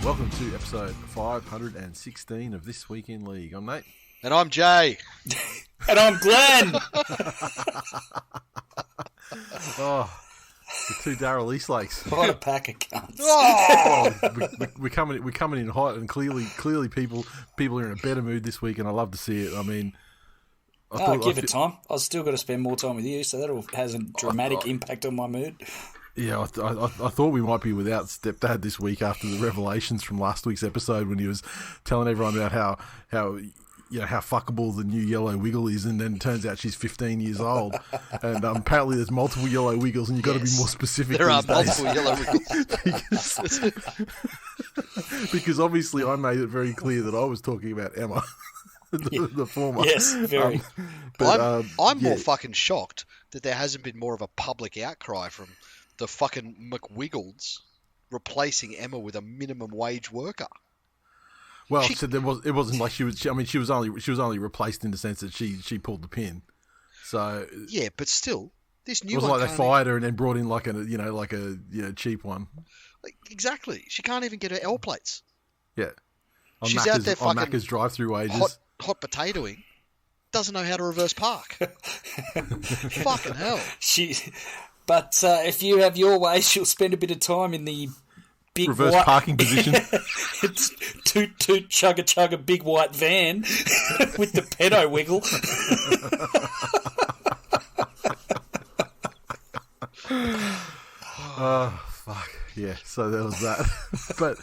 Welcome to episode 516 of This Week in League. I'm Nate. And I'm Jay. And I'm Glenn. Oh, the two Darryl Eastlakes. What a pack of cunts. Oh, we're coming in hot, and clearly people are in a better mood this week, and I love to see it. I mean, Give it time. I've still got to spend more time with you, so that has a dramatic impact on my mood. Yeah, I thought we might be without Stepdad this week after the revelations from last week's episode when he was telling everyone about how fuckable the new Yellow Wiggle is, and then it turns out she's 15 years old, and apparently there's multiple Yellow Wiggles, and you've got to be more specific. There are these days. multiple Yellow Wiggles. because obviously I made it very clear that I was talking about Emma, the former. Yes, very. I'm more fucking shocked that there hasn't been more of a public outcry from the fucking McWiggles replacing Emma with a minimum wage worker. Well, so it wasn't like she was. She was only replaced in the sense that she pulled the pin. So yeah, but still, this new it was one like they fired her and then brought in like a cheap one. Exactly, she can't even get her L plates. Yeah, She's out there on fucking Macca's drive-through wages. Hot potatoing. Doesn't know how to reverse park. Fucking hell. But if you have your way, she'll spend a bit of time in the big reverse white parking position. It's toot chugga big white van with the pedo wiggle. Oh fuck yeah! So there was that, but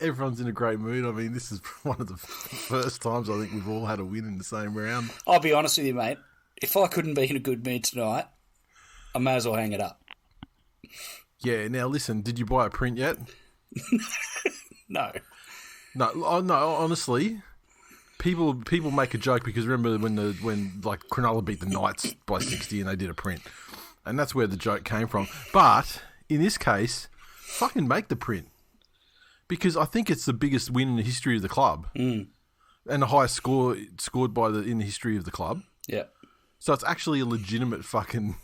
everyone's in a great mood. I mean, this is one of the first times I think we've all had a win in the same round. I'll be honest with you, mate. If I couldn't be in a good mood tonight, I may as well hang it up. Yeah. Now listen, did you buy a print yet? No. Honestly, people make a joke because remember when Cronulla beat the Knights by 60 and they did a print, and that's where the joke came from. But in this case, fucking make the print because I think it's the biggest win in the history of the club and the highest score scored in the history of the club. Yeah. So it's actually a legitimate fucking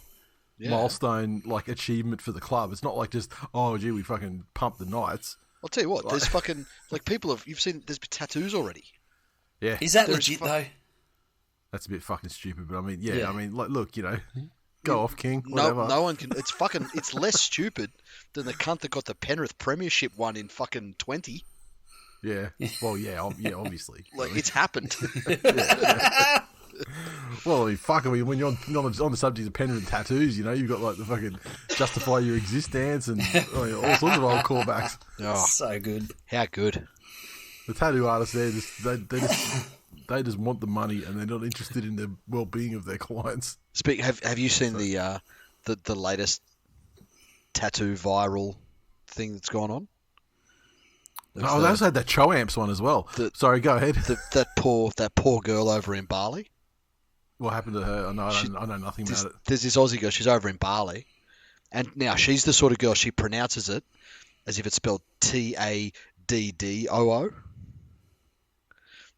milestone achievement for the club. It's not like just we fucking pumped the Knights. I'll tell you what, there's fucking you've seen there's tattoos already. Yeah. Is that legit though? That's a bit fucking stupid, but I mean, I mean, look, go off, King. No Whatever. one can. It's less stupid than the cunt that got the Penrith Premiership one in fucking 20. Yeah. Well, yeah, obviously. It's happened. Well, I mean, when you're on the subject of Penrith tattoos, you've got the fucking justify your existence and all sorts of old callbacks. Oh, so good. How good. The tattoo artists they just want the money and they're not interested in the well-being of their clients. Have you seen the latest tattoo viral thing that's gone on? They also had that Choamps one as well. Sorry, go ahead. That poor girl over in Bali. What happened to her? I know nothing about it. There's this Aussie girl. She's over in Bali, and now she's the sort of girl, she pronounces it as if it's spelled Taddoo.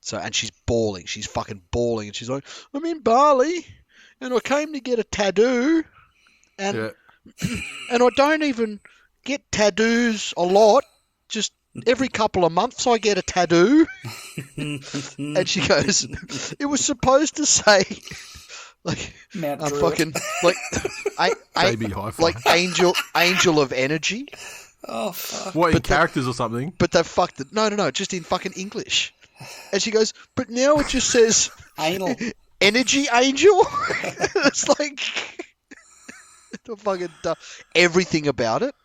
So, and she's bawling. She's fucking bawling, and she's like, "I'm in Bali, and I came to get a tattoo, and and I don't even get tattoos a lot. Just every couple of months I get a tattoo." And she goes, "It was supposed to say Mount I'm Druitt. fucking Baby hi-fi. like angel of energy." Oh fuck! What, in characters or something? But they fucked it. No, just in fucking English. And she goes, "But now it just says Anal. energy angel." It's like the fucking everything about it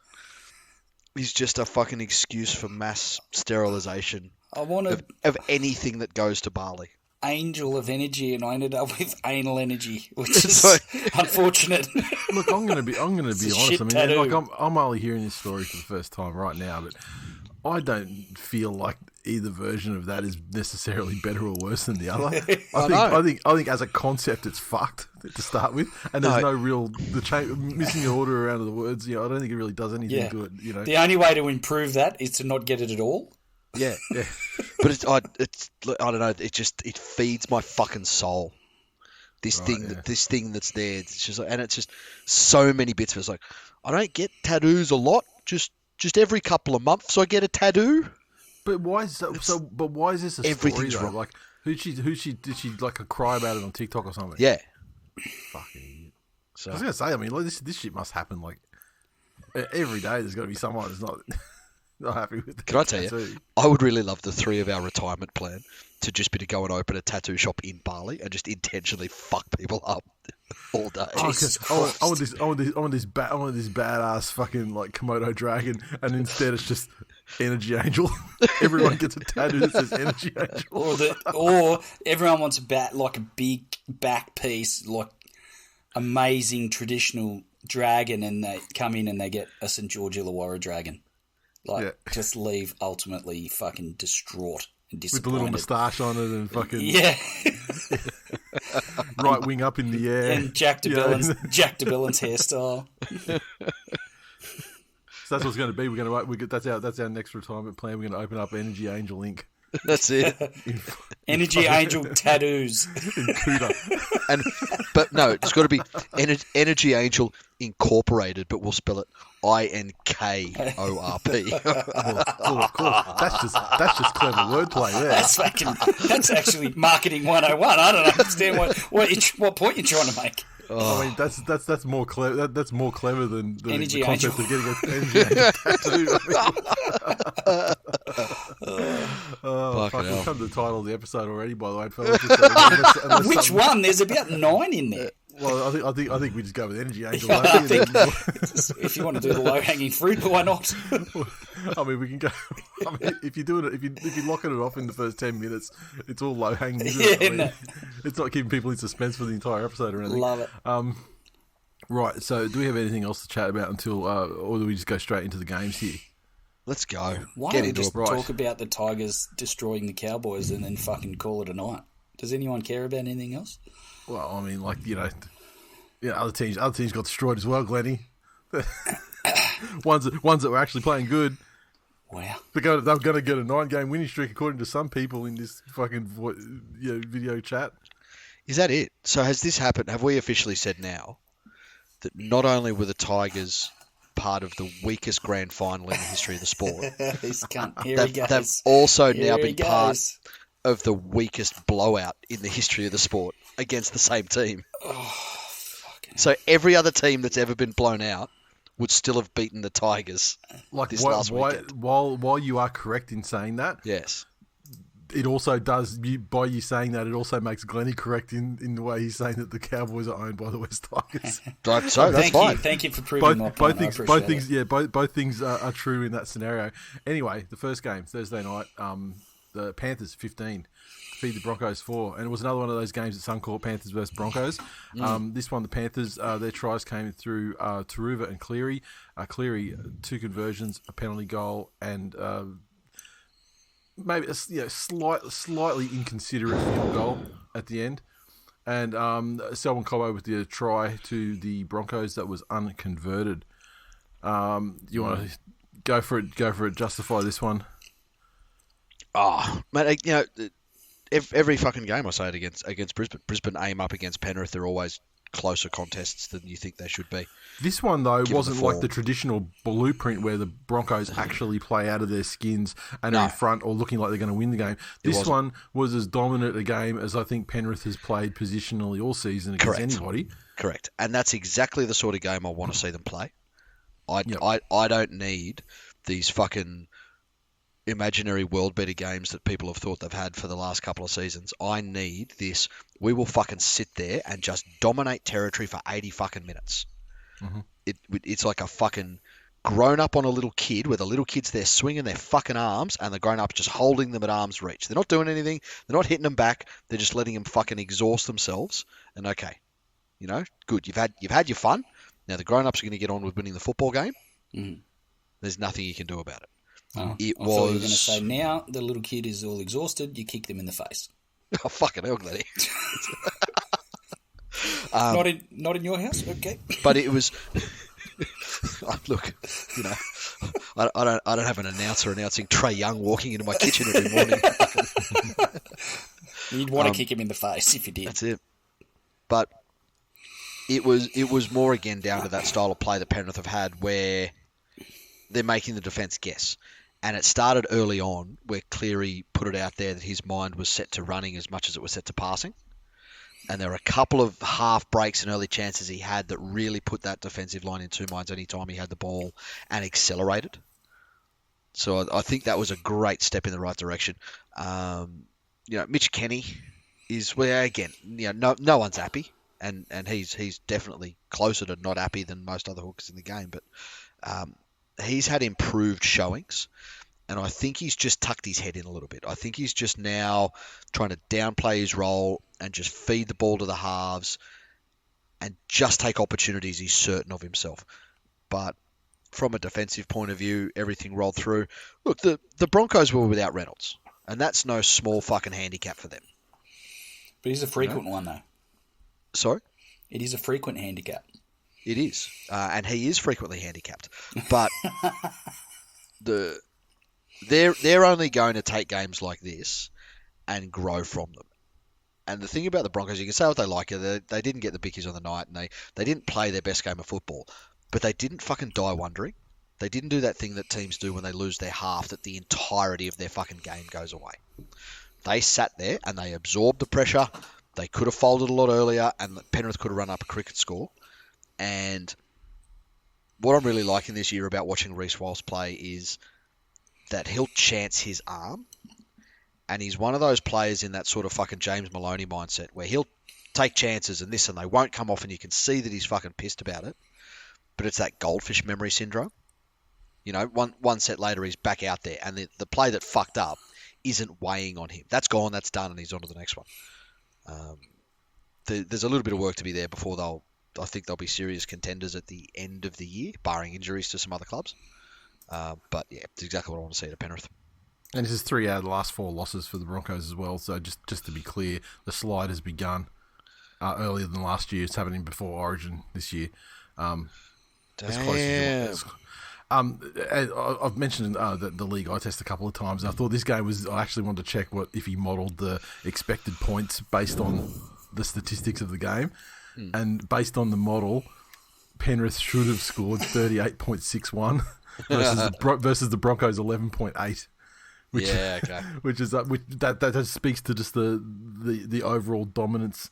is just a fucking excuse for mass sterilization I want of anything that goes to Bali. Angel of energy, and I ended up with anal energy, which is Sorry. unfortunate. Look, I'm gonna be honest. shit I mean, tattoo. I'm only hearing this story for the first time right now, but I don't feel like either version of that is necessarily better or worse than the other. I think as a concept, it's fucked to start with, and there's no real missing the order around of the words. I don't think it really does anything to it. The only way to improve that is to not get it at all. Yeah. But it's I don't know. It feeds my fucking soul. This thing that's there. It's just and it's just so many bits of it. It's like I don't get tattoos a lot. Just every couple of months I get a tattoo. But why is But why is this a story? Everything's Though? wrong. Like, did she like cry about it on TikTok or something? Yeah. Fucking idiot. So I was gonna say, I mean, like, this shit must happen like every day. There's got to be someone who's not happy with it. can I tell you, I would really love the three of our retirement plan to just be to go and open a tattoo shop in Bali and just intentionally fuck people up all day. I want this badass fucking like Komodo dragon, and instead it's just Energy Angel. Everyone gets a tattoo that says Energy Angel. Or everyone wants like a big back piece, like amazing traditional dragon, and they come in and they get a St. George Illawarra dragon. Like, just leave ultimately fucking distraught and disappointed. With the little moustache on it and fucking... Yeah. Right wing up in the air. And Jack DeBellin's hairstyle. So that's what's going to be. That's our next retirement plan. We're going to open up Energy Angel Inc. That's it. Energy Angel tattoos. In Cuda. But no, it's got to be Energy Angel Incorporated, but we'll spell it INKORP. Of course. That's just clever wordplay there. That's actually marketing 101. I don't understand what point you're trying to make. I mean, that's more clever. That's more clever than the Energy concept Angel. of getting an Energy Angel tattoo. Fuck, we've come to the title of the episode already, by the way, fellas. Unless Which one? There's about 9 in there. Well, I think we just go with Energy Angel. I think if you want to do the low hanging fruit, why not? I mean, we can go. I mean, if you're doing it, if you're locking it off in the first 10 minutes, it's all low hanging. It's not keeping people in suspense for the entire episode or anything. Love it. Right. So, do we have anything else to chat about until, or do we just go straight into the games here? Let's go. Why Get don't we into just it. talk about the Tigers destroying the Cowboys and then fucking call it a night? Does anyone care about anything else? Well, I mean, like, other teams got destroyed as well, Glennie. ones that were actually playing good. Wow. They're going to get a 9-game winning streak, according to some people in this fucking video chat. Is that it? So has this happened? Have we officially said now that not only were the Tigers part of the weakest grand final in the history of the sport, This cunt. Here he goes. they've also Here now he been part goes. of the weakest blowout in the history of the sport against the same team. So every other team that's ever been blown out would still have beaten the Tigers last weekend. While you are correct in saying that, Yes. it also does, by you saying that, it also makes Glennie correct in the way he's saying that the Cowboys are owned by the West Tigers. Right, so that's fine. Thank you for proving my point. Both things are true in that scenario. Anyway, the first game, Thursday night, the Panthers 15. Feed the Broncos 4, and it was another one of those games at Suncorp, Panthers versus Broncos. This one, the Panthers, their tries came through Taruva and Cleary. Cleary, 2 conversions, a penalty goal, and maybe a slightly inconsiderate field goal at the end. And Selwyn Cobbo with the try to the Broncos that was unconverted. You want to go for it, justify this one? Oh, mate, every fucking game I say it against Brisbane. Brisbane aim up against Penrith. They're always closer contests than you think they should be. This one, though, wasn't the like form. the traditional blueprint where the Broncos actually play out of their skins and are in front or looking like they're going to win the game. This one was as dominant a game as I think Penrith has played positionally all season against anybody. Correct. And that's exactly the sort of game I want to see them play. I don't need these fucking imaginary world beater games that people have thought they've had for the last couple of seasons. I need this. We will fucking sit there and just dominate territory for 80 fucking minutes. Mm-hmm. It's like a fucking grown up on a little kid where the little kid's there swinging their fucking arms and the grown up's just holding them at arm's reach. They're not doing anything. They're not hitting them back. They're just letting them fucking exhaust themselves. And okay, good. You've had your fun. Now the grown ups are going to get on with winning the football game. Mm. There's nothing you can do about it. I thought you were going to say, now the little kid is all exhausted, you kick them in the face. Oh, fucking hell, Glennie. Not in your house? Okay. But it was... Look, I don't have an announcer announcing Trey Young walking into my kitchen every morning. You'd want to kick him in the face if you did. That's it. But it was more, again, down to that style of play that Penrith have had where they're making the defence guess. And it started early on where Cleary put it out there that his mind was set to running as much as it was set to passing. And there were a couple of half breaks and early chances he had that really put that defensive line in two minds any time he had the ball and accelerated. So I think that was a great step in the right direction. Mitch Kenny is where, again, no one's happy. And he's definitely closer to not happy than most other hookers in the game. But he's had improved showings. And I think he's just tucked his head in a little bit. I think he's just now trying to downplay his role and just feed the ball to the halves and just take opportunities he's certain of himself. But from a defensive point of view, everything rolled through. Look, the Broncos were without Reynolds, and that's no small fucking handicap for them. But he's a frequent one, though. Sorry? It is a frequent handicap. It is. And he is frequently handicapped. But they're only going to take games like this and grow from them. And the thing about the Broncos, you can say what they like. They didn't get the bickies on the night, and they didn't play their best game of football. But they didn't fucking die wondering. They didn't do that thing that teams do when they lose their half, that the entirety of their fucking game goes away. They sat there and they absorbed the pressure. They could have folded a lot earlier, and Penrith could have run up a cricket score. And what I'm really liking this year about watching Reece Walsh play is that he'll chance his arm, and he's one of those players in that sort of fucking James Maloney mindset where he'll take chances and this and they won't come off, and you can see that he's fucking pissed about it. But it's that goldfish memory syndrome. One set later he's back out there, and the play that fucked up isn't weighing on him. That's gone, that's done, and he's on to the next one. There's a little bit of work to be there before I think they'll be serious contenders at the end of the year, barring injuries to some other clubs. But yeah, it's exactly what I want to see at Penrith. And this is 3 out of the last 4 losses for the Broncos as well. So just to be clear, the slide has begun earlier than last year. It's happening before Origin this year. Damn. I've mentioned the league eye test a couple of times. I thought this game I actually wanted to check if he modelled the expected points based on the statistics of the game. And based on the model, Penrith should have scored 38.61 versus the Broncos 11.8. Which is that speaks to just the overall dominance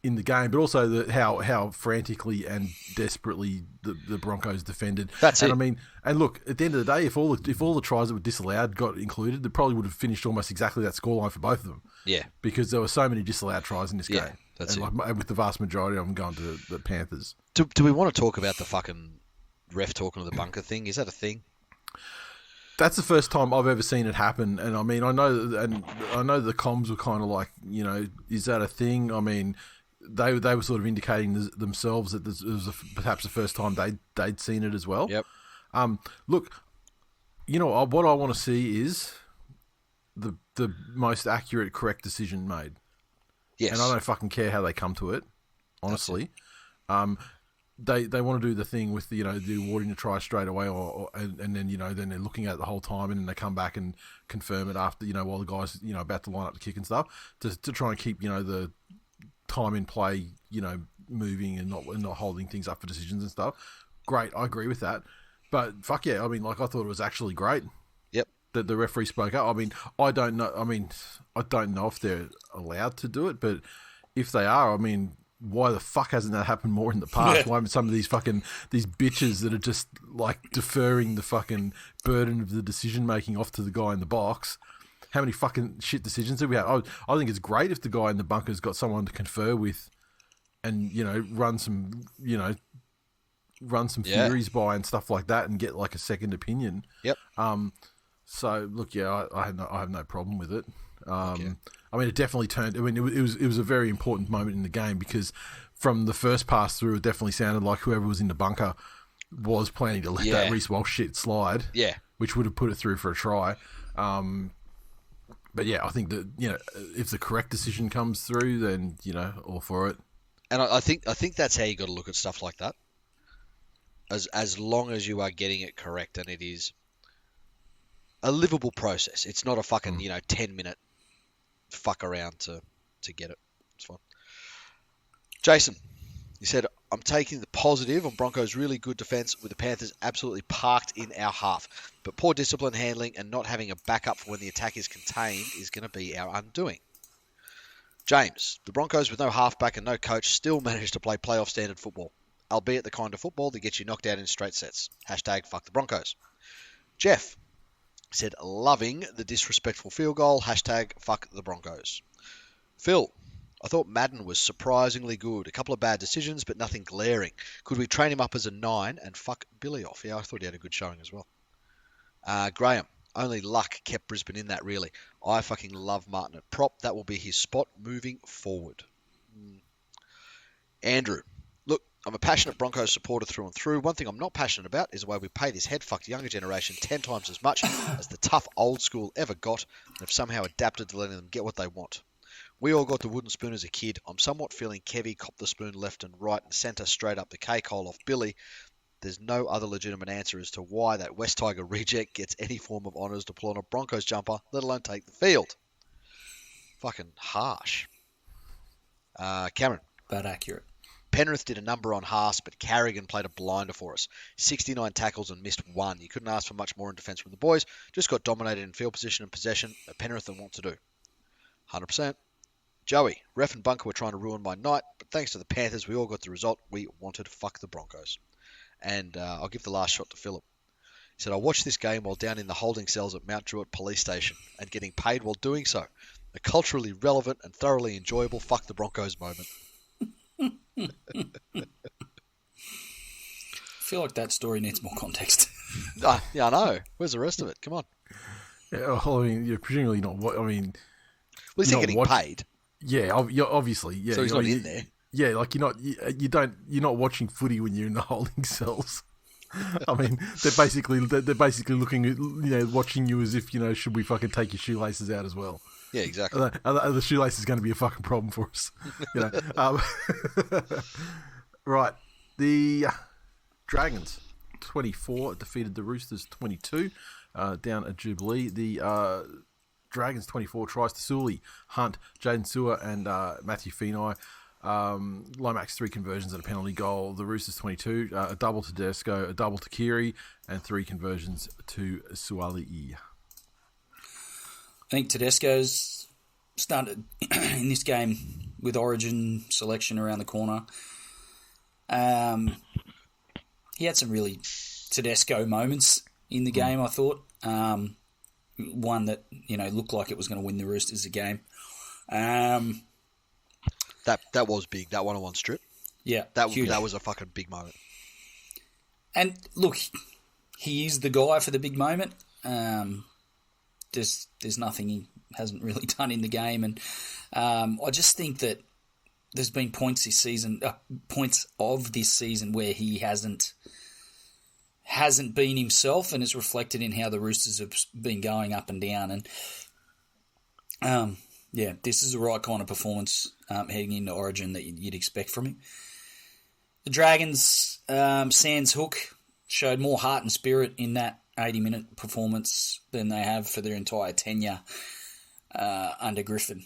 in the game, but also how frantically and desperately the Broncos defended. That's it. I mean, and look, at the end of the day, if all the tries that were disallowed got included, they probably would have finished almost exactly that scoreline for both of them. Yeah, because there were so many disallowed tries in this game. That's it. With the vast majority of them going to the Panthers. Do we want to talk about the fucking ref talking to the bunker thing? Is that a thing? That's the first time I've ever seen it happen, and I mean, I know the comms were kind of like, is that a thing? I mean, they were sort of indicating themselves that it was perhaps the first time they'd seen it as well. Yep. Look, what I want to see is the most accurate, correct decision made. Yes. And I don't fucking care how they come to it, honestly. They want to do the thing with the awarding the try straight away, and then then they're looking at it the whole time, and then they come back and confirm it after while the guys about to line up the kick and stuff to try and keep the time in play moving and not holding things up for decisions and stuff. Great, I agree with that, but fuck yeah, I mean, like, I thought it was actually great. Yep. That the referee spoke up. I mean, I don't know if they're allowed to do it, but if they are, I mean, why the fuck hasn't that happened more in the past? Why haven't some of these bitches that are just like deferring the fucking burden of the decision making off to the guy in the box? How many fucking shit decisions have we had? I think it's great if the guy in the bunker's got someone to confer with, and run some theories by and stuff like that, and get like a second opinion. Yep. So look, yeah, I have no problem with it. I mean, it definitely turned. I mean, it was a very important moment in the game, because from the first pass through, it definitely sounded like whoever was in the bunker was planning to let that Reece Walsh shit slide. Yeah, which would have put it through for a try. But yeah, I think that if the correct decision comes through, then all for it. And I think that's how you got to look at stuff like that. As long as you are getting it correct, and it is a livable process. It's not a fucking 10-minute fuck around to get it. It's fine. Jason, He said, I'm taking the positive on Broncos' really good defence with the Panthers absolutely parked in our half. But poor discipline handling and not having a backup for when the attack is contained is going to be our undoing. James, the Broncos with no halfback and no coach still managed to play playoff standard football, albeit the kind of football that gets you knocked out in straight sets. Hashtag fuck the Broncos. Jeff said, loving the disrespectful field goal. Hashtag fuck the Broncos. Phil, I thought Madden was surprisingly good. A couple of bad decisions, but nothing glaring. Could we train him up as a 9 and fuck Billy off? Yeah, I thought he had a good showing as well. Graham, only luck kept Brisbane in that, really. I fucking love Martin at prop. That will be his spot moving forward. Andrew, look, I'm a passionate Broncos supporter through and through. One thing I'm not passionate about is the way we pay this head-fucked younger generation 10 times as much as the tough old school ever got and have somehow adapted to letting them get what they want. We all got the wooden spoon as a kid. I'm somewhat feeling Kevy copped the spoon left and right and centre straight up the cake hole off Billy. There's no other legitimate answer as to why that West Tiger reject gets any form of honours to pull on a Broncos jumper, let alone take the field. Fucking harsh. Cameron. But accurate. Penrith did a number on Haas, but Carrigan played a blinder for us. 69 tackles and missed 1. You couldn't ask for much more in defence from the boys. Just got dominated in field position and possession that Penrith want to do. 100%. Joey, ref and bunker were trying to ruin my night, but thanks to the Panthers, we all got the result we wanted. Fuck the Broncos. And I'll give the last shot to Philip. He said, I watched this game while down in the holding cells at Mount Druitt Police Station and getting paid while doing so. A culturally relevant and thoroughly enjoyable fuck the Broncos moment. I feel like that story needs more context. Yeah, I know. Where's the rest of it? Come on. Yeah, well, I mean, you're presumably not. I mean, well, he's not getting paid. Yeah, you're obviously. Yeah, so he's not in there. Yeah, like you're not watching footy when you're in the holding cells. I mean, they're basically looking at watching you as if should we fucking take your shoelaces out as well? Yeah, exactly. Are the shoelaces going to be a fucking problem for us? Right, the Dragons 24 defeated the Roosters 22 down at Jubilee. The Dragons 24 tries to Sully, Hunt, Jaden Sewer, and Matthew Feeney. Lomax 3 conversions and a penalty goal. The Roosters 22, a double to Desco, a double to Kiri, and 3 conversions to Suali. I think Tedesco's started in this game with Origin selection around the corner. He had some really Tedesco moments in the game, I thought. One that looked like it was going to win the Roosters a game. That was big. That 1-on-1 strip. Yeah, that was a fucking big moment. And look, he is the guy for the big moment. There's nothing he hasn't really done in the game, and I just think that there's been points of this season where he hasn't been himself, and it's reflected in how the Roosters have been going up and down. And this is the right kind of performance heading into Origin that you'd expect from him. The Dragons, sans Hook, showed more heart and spirit in that 80-minute performance than they have for their entire tenure under Griffin.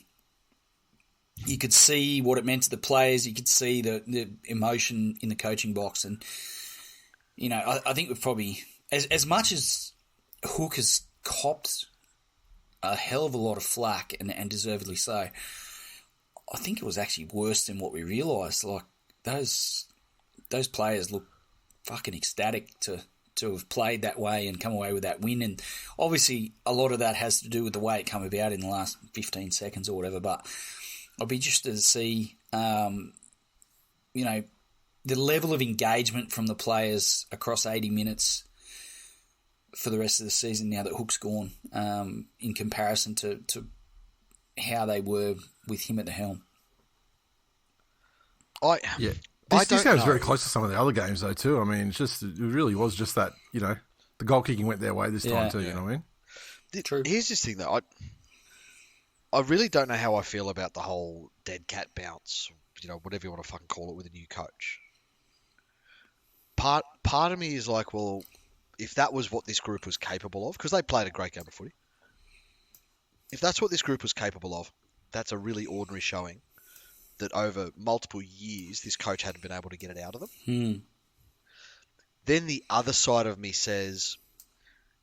You could see what it meant to the players. You could see the emotion in the coaching box. And, I think we've probably, as much as Hook has copped a hell of a lot of flack, and deservedly so, I think it was actually worse than what we realised. Like, those players look fucking ecstatic to have played that way and come away with that win. And obviously a lot of that has to do with the way it came about in the last 15 seconds or whatever. But I'll be interested to see, the level of engagement from the players across 80 minutes for the rest of the season now that Hook's gone, in comparison to how they were with him at the helm. This game was very close to some of the other games, though, too. I mean, it really was just that, the goal kicking went their way this time, too, you know what I mean? True. Here's this thing, though. I really don't know how I feel about the whole dead cat bounce, whatever you want to fucking call it, with a new coach. Part of me is like, well, if that was what this group was capable of, because they played a great game of footy, if that's what this group was capable of, that's a really ordinary showing that over multiple years, this coach hadn't been able to get it out of them. Hmm. Then the other side of me says,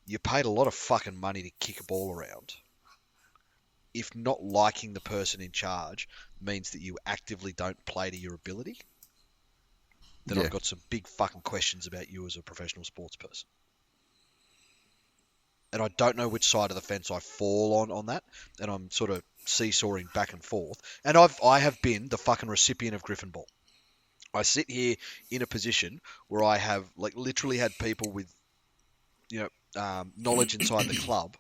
you paid a lot of fucking money to kick a ball around. If not liking the person in charge means that you actively don't play to your ability, then I've got some big fucking questions about you as a professional sports person. And I don't know which side of the fence I fall on that, and I'm sort of seesawing back and forth. And I have been the fucking recipient of Griffin Ball. I sit here in a position where I have like literally had people with, knowledge inside the club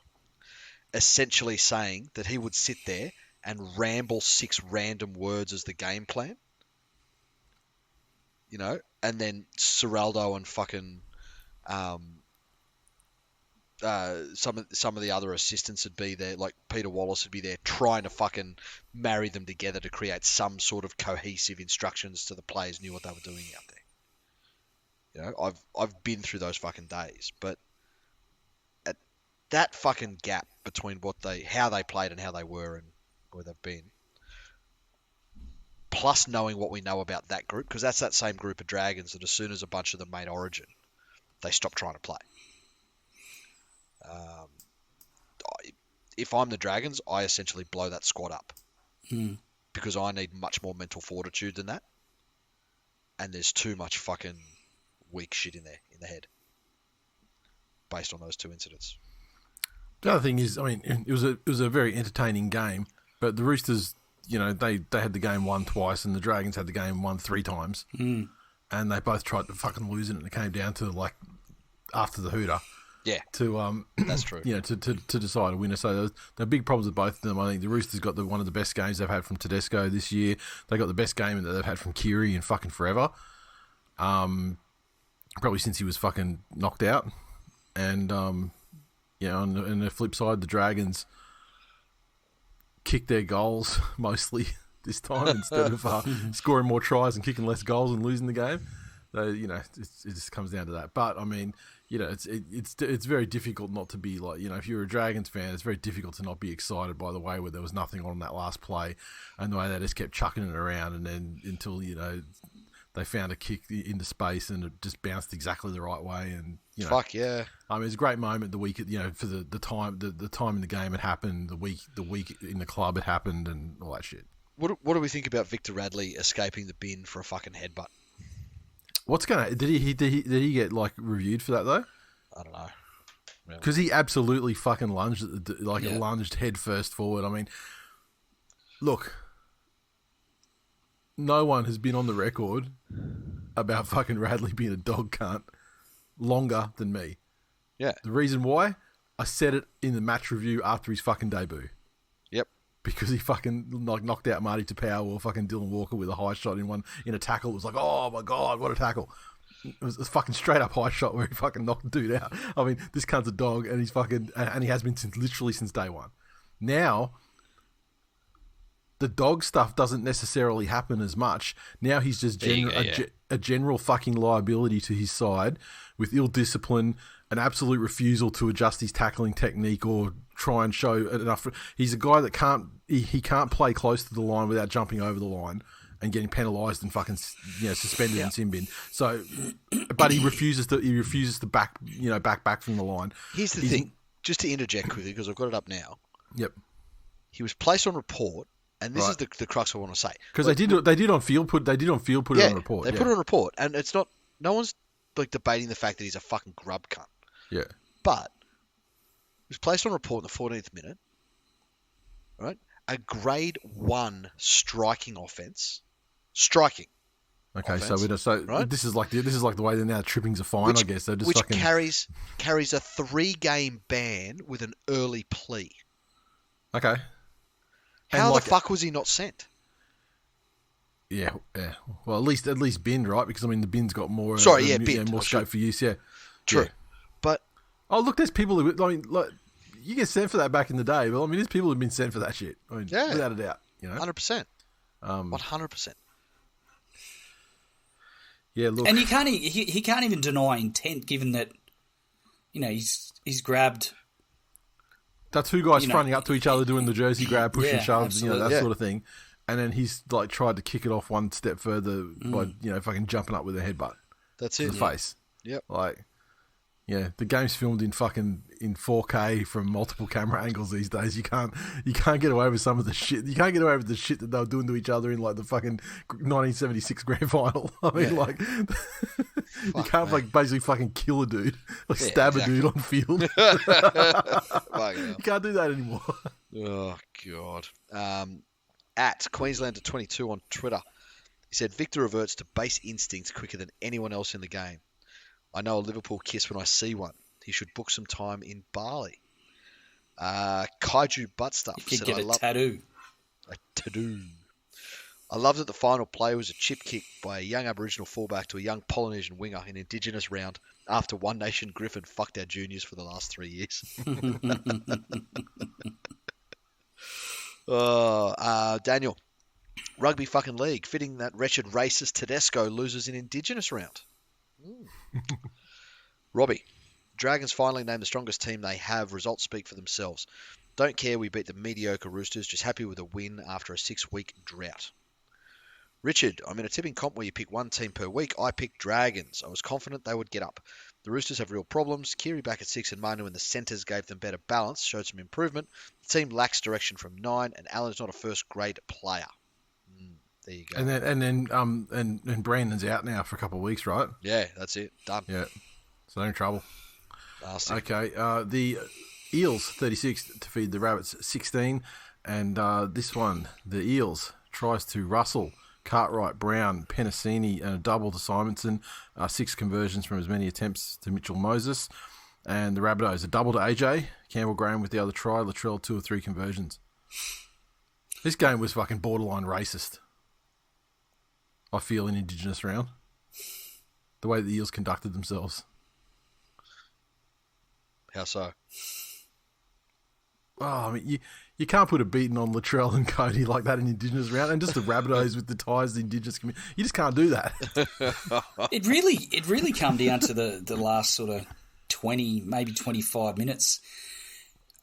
essentially saying that he would sit there and ramble 6 random words as the game plan. And then Seraldo and fucking some of the other assistants would be there, like Peter Wallace would be there trying to fucking marry them together to create some sort of cohesive instructions so the players knew what they were doing out there. I've been through those fucking days, but at that fucking gap between how they played and how they were and where they've been, plus knowing what we know about that group, because that's that same group of Dragons that as soon as a bunch of them made Origin, they stopped trying to play. If I'm the Dragons, I essentially blow that squad up because I need much more mental fortitude than that, and there's too much fucking weak shit in there in the head based on those 2 incidents. The other thing is, I mean, it was a very entertaining game, but the Roosters, they had the game won twice, and the Dragons had the game won 3 times, and they both tried to fucking lose it, and it came down to like after the hooter. Yeah, that's true. To decide a winner. So there are big problems with both of them. I think the Roosters got one of the best games they've had from Tedesco this year. They got the best game that they've had from Kiri in fucking forever. Probably since he was fucking knocked out. And on the flip side, the Dragons kicked their goals mostly this time instead of scoring more tries and kicking less goals and losing the game. So, it just comes down to that. But I mean, it's very difficult not to be like, if you're a Dragons fan, it's very difficult to not be excited by the way where there was nothing on that last play and the way they just kept chucking it around, and then until they found a kick into space and it just bounced exactly the right way, and fuck yeah. I mean, it's a great moment the week, for the time in the game it happened, the week in the club it happened, and all that shit. What do we think about Victor Radley escaping the bin for a fucking headbutt? Did he get like reviewed for that though? I don't know. Because he absolutely fucking lunged lunged head first forward. I mean, look, no one has been on the record about fucking Radley being a dog cunt longer than me. Yeah. The reason why? I said it in the match review after his fucking debut. Yep. Because he fucking knocked out Marty Tapau or fucking Dylan Walker with a high shot in a tackle. It was like, oh my God, what a tackle. It was a fucking straight up high shot where he fucking knocked the dude out. I mean, this cunt's a dog, and he's fucking, and he has been literally since day one. Now, the dog stuff doesn't necessarily happen as much. Now he's just a general fucking liability to his side with ill discipline, an absolute refusal to adjust his tackling technique or try and show enough. He's a guy that can't play close to the line without jumping over the line and getting penalised and fucking suspended and sin bin. So, but he refuses to back from the line. Here's the thing, just to interject quickly because I've got it up now. Yep. He was placed on report, and this is the crux I want to say, because they did on field put it on report. They put it on report, and it's not. No one's like debating the fact that he's a fucking grub cunt. Yeah. But he was placed on report in the 14th minute, right? A grade 1 striking offence. Striking. Okay, offense, right? This is like the way they're now tripping's a fine, I guess. They're just fucking carries a 3-game ban with an early plea. Okay. How the fuck was he not sent? Yeah. Well, at least bin, right? Because I mean, the bin's got more. Bin. More scope for use. Yeah. True. Yeah. But there's people who. I mean, like, you get sent for that back in the day, but I mean, there's people who've been sent for that shit. I mean, without a doubt. 100%. 100%. Yeah, look, and he can't even deny intent, given that he's grabbed. That's 2 guys fronting up to each other doing the jersey grab, push and shoves, that sort of thing. and then he's like tried to kick it off one step further by fucking jumping up with a headbutt. That's to it. the face. Yep. Like, yeah, the game's filmed in 4K from multiple camera angles these days. You can't get away with some of the shit. You can't get away with the shit that they were doing to each other in like the fucking 1976 grand final. I mean, like, you can't like basically fucking kill a dude, like stab a dude on field. You can't do that anymore. Oh God. At Queenslander 22 on Twitter, he said Victor reverts to base instincts quicker than anyone else in the game. I know a Liverpool kiss when I see one. He should book some time in Bali. Kaiju Butt Stuff You could get a tattoo. A tattoo. I love that the final play was a chip kick by a young Aboriginal fullback to a young Polynesian winger in Indigenous round after One Nation Griffin fucked our juniors for the last 3 years. Daniel. Rugby fucking league. Fitting that wretched racist Tedesco loses in Indigenous round. Robbie. Dragons finally named the strongest team they have. Results speak for themselves. Don't care we beat the mediocre Roosters. Just happy with a win after a 6-week drought. Richard, I'm in a tipping comp where you pick one team per week. I picked Dragons. I was confident they would get up. The Roosters have real problems. Kiri back at 6 and Manu in the centres gave them better balance, showed some improvement. The team lacks direction from 9, and Allen's not a first-grade player. There you go. And Brandon's out now for a couple of weeks, right? Yeah, that's it. Done. Yeah. So no trouble. Nasty. Okay. The Eels 36 to feed the Rabbits 16, and this one the Eels tries to Russell, Cartwright, Brown, Penasini, and a double to Simonson. 6 conversions from as many attempts to Mitchell Moses, and the Rabbitohs a double to AJ Campbell Graham with the other try. Latrell 2 or 3 conversions. This game was fucking borderline racist. I feel in Indigenous round. The way the Eels conducted themselves. How so? Oh, I mean, you can't put a beating on Latrell and Cody like that in Indigenous round, and just the Rabbitohs with the ties, the Indigenous community. You just can't do that. It really come down to the last sort of 20, maybe 25 minutes.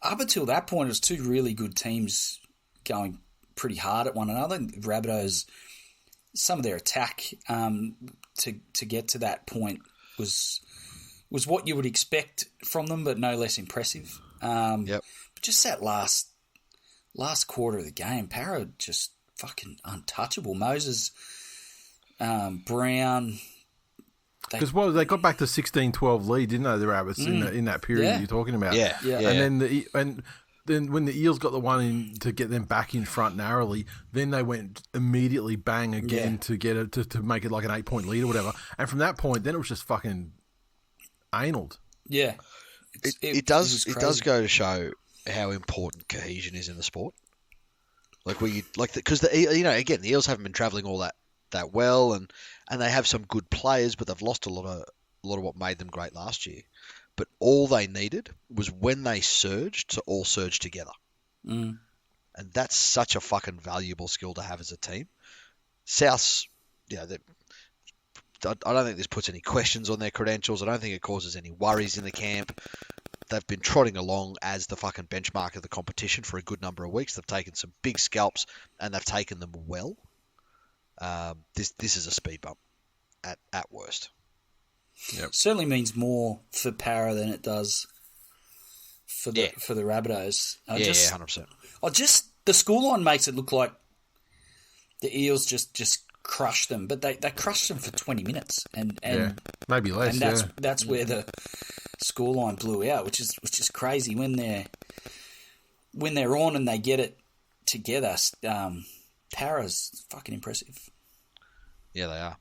Up until that point, it was 2 really good teams going pretty hard at one another. The Rabbitohs, some of their attack to get to that point was what you would expect from them, but no less impressive. But just that last quarter of the game, Para just fucking untouchable. Moses, Brown. Because they got back to 16-12 lead, didn't they? The Rabbits in that period that you're talking about. Yeah. And then when the Eels got the one in to get them back in front narrowly, then they went immediately bang again to get it to make it like an 8-point lead or whatever. And from that point, then it was just fucking analed. Yeah, it does go to show how important cohesion is in the sport. Like because the Eels haven't been travelling all that well, and they have some good players, but they've lost a lot of what made them great last year. But all they needed was when they surged to all surge together. And that's such a fucking valuable skill to have as a team. Souths, I don't think this puts any questions on their credentials. I don't think it causes any worries in the camp. They've been trotting along as the fucking benchmark of the competition for a good number of weeks. They've taken some big scalps, and they've taken them well. This is a speed bump at worst. Yep. Certainly means more for Para than it does for the Rabbitohs. 100%. The scoreline makes it look like the Eels just crushed them, but they crushed them for 20 minutes, and maybe less. And that's where the scoreline blew out, which is crazy when they're on and they get it together. Para's fucking impressive. Yeah, they are.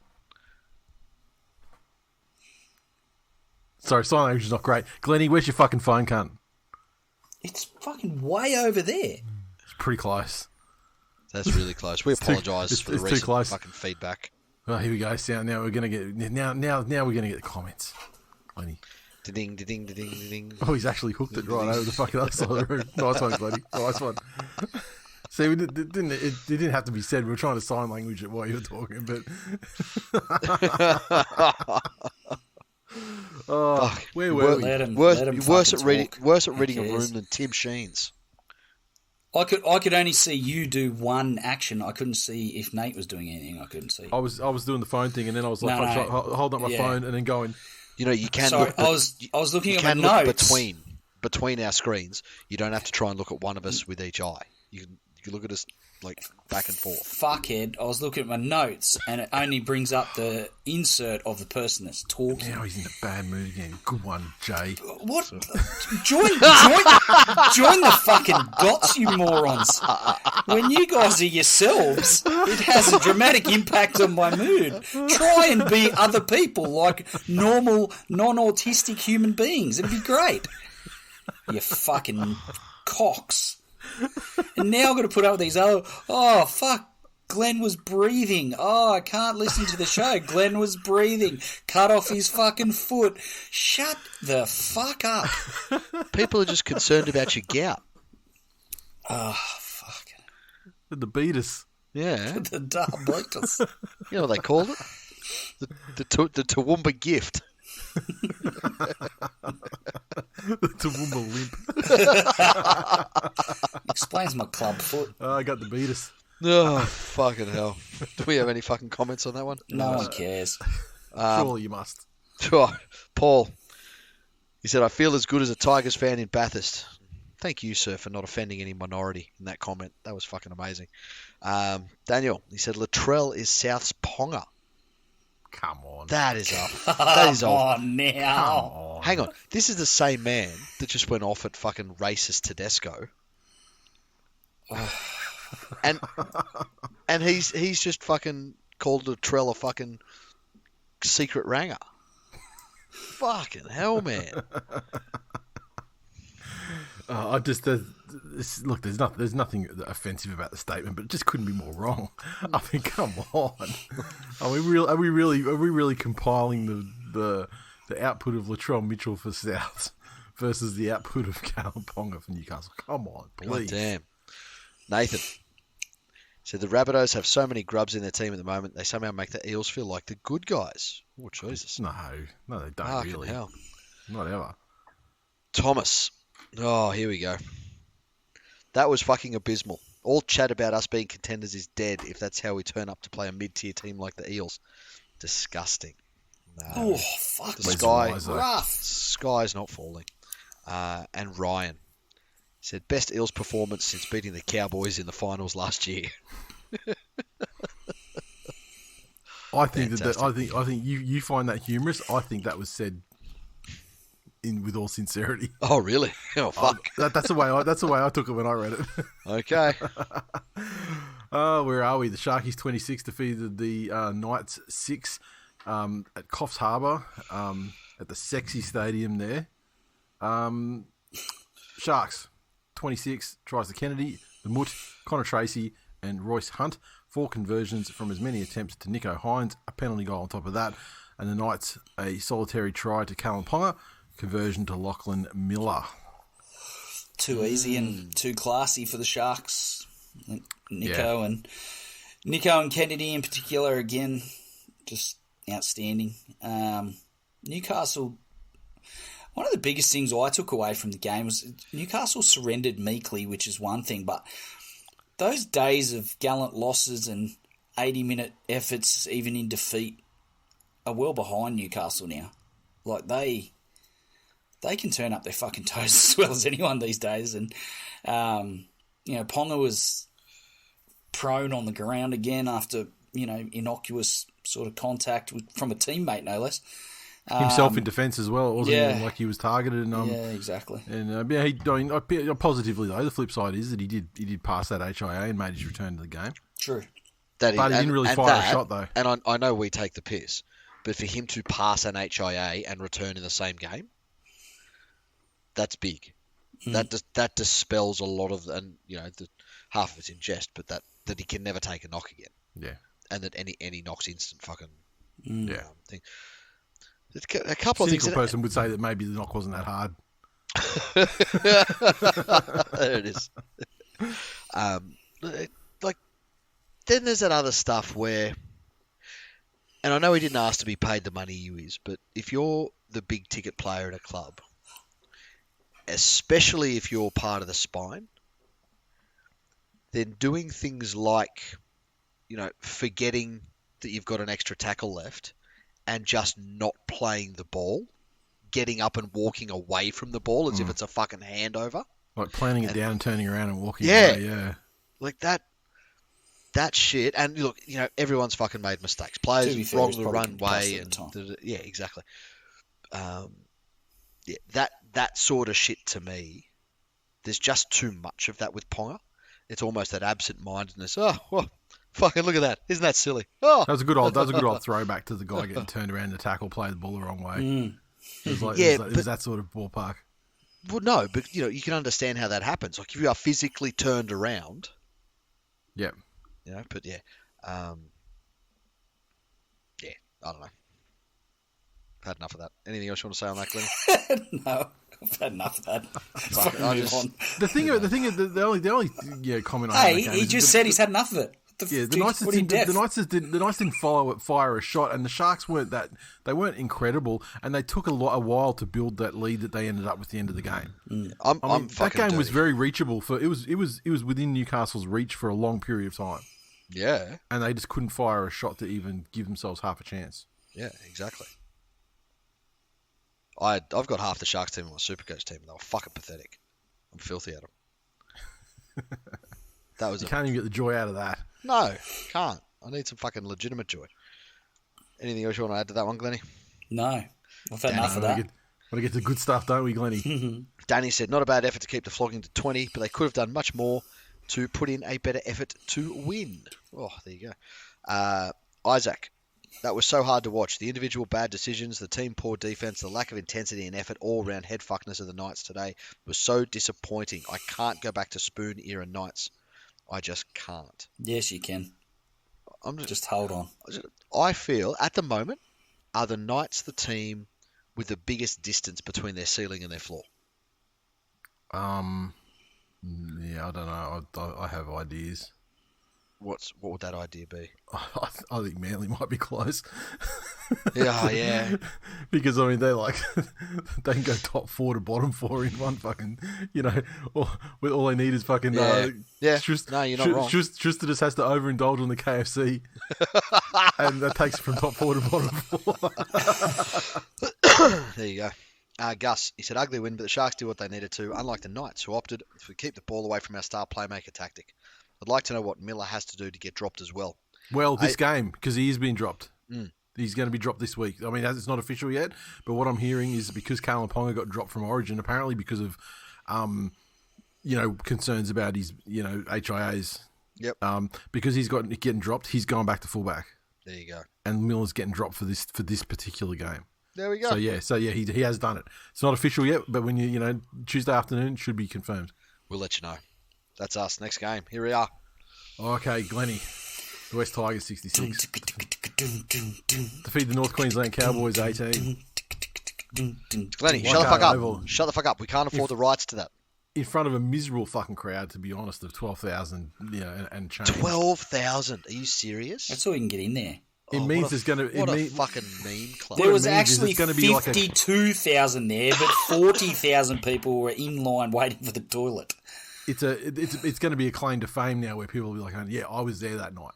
Sorry, sign language is not great. Glennie, where's your fucking phone, cunt? It's fucking way over there. It's pretty close. That's really close. We apologise for the recent fucking feedback. Oh, here we go. So now we're gonna get now we're gonna get the comments. Glennie. Ding, ding, ding, ding. Oh, he's actually hooked it right over the fucking other side of the room. Nice one, Glennie. Nice one. See, it didn't have to be said. We were trying to sign language at what you were talking, but. Where were we? Worse at reading a room than Tim Sheens. I could only see you do one action. I couldn't see if Nate was doing anything. I couldn't see. I was doing the phone thing, and then I was like, holding up my phone, and then going. You know, you can. Sorry, I was looking at my notes. Between our screens. You don't have to try and look at one of us with each eye. You can look at us like back and forth. Fuckhead, I was looking at my notes, and it only brings up the insert of the person that's talking. Now he's in a bad mood again. Good one, Jay. What? Join the fucking dots, you morons. When you guys are yourselves, it has a dramatic impact on my mood. Try and be other people, like normal, non-autistic human beings. It'd be great. You fucking cocks. And now I'm going to put up with these other... Oh, fuck. Glenn was breathing. Oh, I can't listen to the show. Glenn was breathing. Cut off his fucking foot. Shut the fuck up. People are just concerned about your gout. Oh, fuck. The beatus. Yeah. The diabetes. You know what they called it? The Toowoomba gift. The Toowoomba limp. Explains my club foot. I got the beatus. Oh, fucking hell. Do we have any fucking comments on that one? No one cares. Surely you must. Paul, he said, I feel as good as a Tigers fan in Bathurst. Thank you, sir, for not offending any minority in that comment. That was fucking amazing. Daniel, he said, Latrell is South's Ponga. Come on. That is up. That is off. Oh, now. Hang on. This is the same man that just went off at fucking racist Tedesco. and he's just fucking called Latrell a fucking secret ranger. Fucking hell, man. There's nothing offensive about the statement, but it just couldn't be more wrong. I mean, come on. Are we really compiling the output of Latrell Mitchell for Souths versus the output of Callum Ponga for Newcastle? Come on, please. God damn. Nathan said the Rabbitohs have so many grubs in their team at the moment, they somehow make the Eels feel like the good guys. Oh, Jesus. No, they don't Fucking really. hell. Not ever. Thomas. Oh, here we go. That was fucking abysmal. All chat about us being contenders is dead if that's how we turn up to play a mid-tier team like the Eels. Disgusting. No. Oh, fuck. The sky's not falling. And Ryan said, best Eels performance since beating the Cowboys in the finals last year. I think I think you find that humorous. I think that was said with all sincerity. Oh, really? Oh, fuck. That's the way I took it when I read it. Okay. Where are we? The Sharkies 26 defeated the Knights 6 at Coffs Harbour at the sexy stadium there. Sharks 26 tries to Kennedy, the Mutt, Connor Tracy, and Royce Hunt. 4 conversions from as many attempts to Nico Hines, a penalty goal on top of that, and the Knights a solitary try to Callum Ponga, conversion to Lachlan Miller. Too easy and too classy for the Sharks. Nico and Kennedy in particular, again, just outstanding. Newcastle, one of the biggest things I took away from the game was Newcastle surrendered meekly, which is one thing, but those days of gallant losses and 80-minute efforts, even in defeat, are well behind Newcastle now. Like, they can turn up their fucking toes as well as anyone these days. And, Ponga was prone on the ground again after, innocuous sort of contact from a teammate, no less. Himself in defence as well. It wasn't even like he was targeted. And, yeah, exactly. And positively though, the flip side is that he did pass that HIA and made his return to the game. True. But he didn't really fire a shot though. And I know we take the piss, but for him to pass an HIA and return in the same game, that's big. That dispels a lot of, and half of it's in jest, but that he can never take a knock again. Yeah. And that any knock's instant fucking thing. A couple of things. Cynical person would say that maybe the knock wasn't that hard. There it is. Then there's that other stuff where, and I know he didn't ask to be paid the money he is, but if you're the big ticket player at a club, especially if you're part of the spine, then doing things like, forgetting that you've got an extra tackle left and just not playing the ball, getting up and walking away from the ball as if it's a fucking handover. Like planning it down and turning around and walking Yeah. away, yeah. Like that shit. And look, everyone's fucking made mistakes. To be Players fair, wrong it's the probably run concussed way. at the And time. yeah, exactly. That sort of shit to me, there's just too much of that with Ponga. It's almost that absent-mindedness. Oh, well, fucking look at that. Isn't that silly? Oh. That was a good old throwback to the guy getting turned around to tackle, play the ball the wrong way. It was that sort of ballpark. Well, no, but you can understand how that happens. Like if you are physically turned around. Yeah. But yeah. I don't know. I've had enough of that. Anything else you want to say on that, Glenn? No, I've had enough of that. Fuck it, Fucking move on. The only comment I have. Hey, he just said he's had enough of it. The Knights didn't fire a shot, and the Sharks weren't incredible, and they took a while to build that lead that they ended up with at the end of the game. That game was very reachable it was within Newcastle's reach for a long period of time. Yeah. And they just couldn't fire a shot to even give themselves half a chance. Yeah, exactly. I've got half the Sharks team on my Supercoach team, and they were fucking pathetic. I'm filthy at them. You can't even get the joy out of that. No, can't. I need some fucking legitimate joy. Anything else you want to add to that one, Glennie? No, I've had enough of that. Want to get the good stuff, don't we, Glennie? Danny said, not a bad effort to keep the flogging to 20, but they could have done much more to put in a better effort to win. Oh, there you go. Isaac, that was so hard to watch. The individual bad decisions, the team poor defense, the lack of intensity and effort, all round head fuckness of the Knights today was so disappointing. I can't go back to Spoon era Knights. I just can't. Yes, you can. Just hold on. I feel, at the moment, are the Knights the team with the biggest distance between their ceiling and their floor? Yeah, I don't know. I have ideas. What would that idea be? I think Manly might be close. Yeah. Because I mean, they can go top 4 to bottom 4 in one fucking, all they need is fucking. Yeah. No, you're not wrong. Tristan just has to overindulge on the KFC, and that takes it from top 4 to bottom 4. There you go. Gus, he said, ugly win, but the Sharks did what they needed to, unlike the Knights, who opted to keep the ball away from our star playmaker tactic. I'd like to know what Miller has to do to get dropped as well. Well, this game, because he is being dropped. Mm. He's going to be dropped this week. I mean, it's not official yet, but what I'm hearing is because Kalen Ponga got dropped from Origin, apparently because of, concerns about his, HIAs. Yep. Because he's getting dropped, he's going back to fullback. There you go. And Miller's getting dropped for this particular game. There we go. So yeah, he has done it. It's not official yet, but when Tuesday afternoon, it should be confirmed. We'll let you know. That's us. Next game. Here we are. Okay, Glennie. The West Tigers 66. Defeat the North Queensland Cowboys 18. Glennie, shut the fuck up. Shut the fuck up. We can't afford the rights to that. In front of a miserable fucking crowd, to be honest, of 12,000 and change. 12,000? Are you serious? That's all you can get in there. It means there's going to... What a fucking meme club. There was actually 52,000 there, but 40,000 people were in line waiting for the toilet. It's going to be a claim to fame now where people will be like, yeah, I was there that night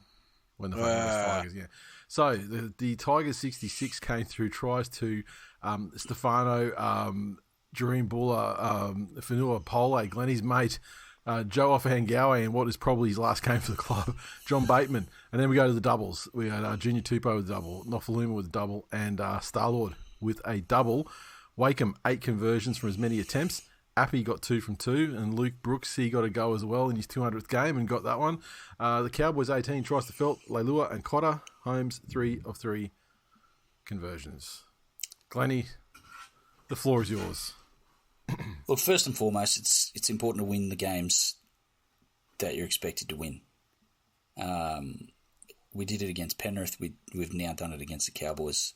when the Tigers, yeah. So the Tigers 66 came through tries to Stefano, Jareen Buller, Fanua Pole, Glennie's mate, Joe Offahangawe, and what is probably his last game for the club, John Bateman. And then we go to the doubles. We had Junior Tupou with a double, Nofaluma with a double, and Starlord with a double. Wakeham, 8 conversions from as many attempts. Appy got 2 from 2, and Luke Brooks, he got a go as well in his 200th game and got that one. The Cowboys 18 tries to Felt, Leilua and Cotter. Holmes 3 of 3 conversions. Glennie, the floor is yours. Look, first and foremost, it's important to win the games that you're expected to win. We did it against Penrith. We've now done it against the Cowboys.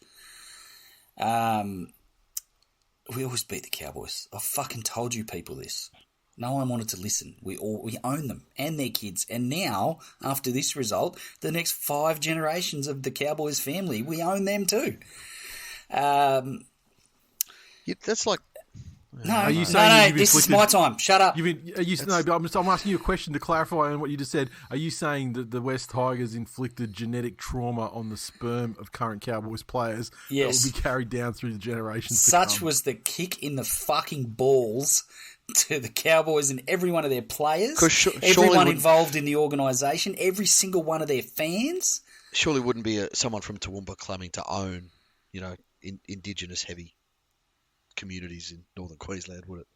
We always beat the Cowboys. I fucking told you people this. No one wanted to listen. We own them and their kids. And now, after this result, the next 5 generations of the Cowboys family, we own them too. That's like No, Are you no, saying no. you've This is inflicted- my time. Shut up. No, but I'm asking you a question to clarify on what you just said. Are you saying that the West Tigers inflicted genetic trauma on the sperm of current Cowboys players Yes. that will be carried down through the generations to Such come? was the kick in the fucking balls to the Cowboys and every one of their players, 'Cause surely everyone wouldn't- involved in the organisation, every single one of their fans. Surely wouldn't be someone from Toowoomba claiming to own, indigenous heavy communities in northern Queensland, would it?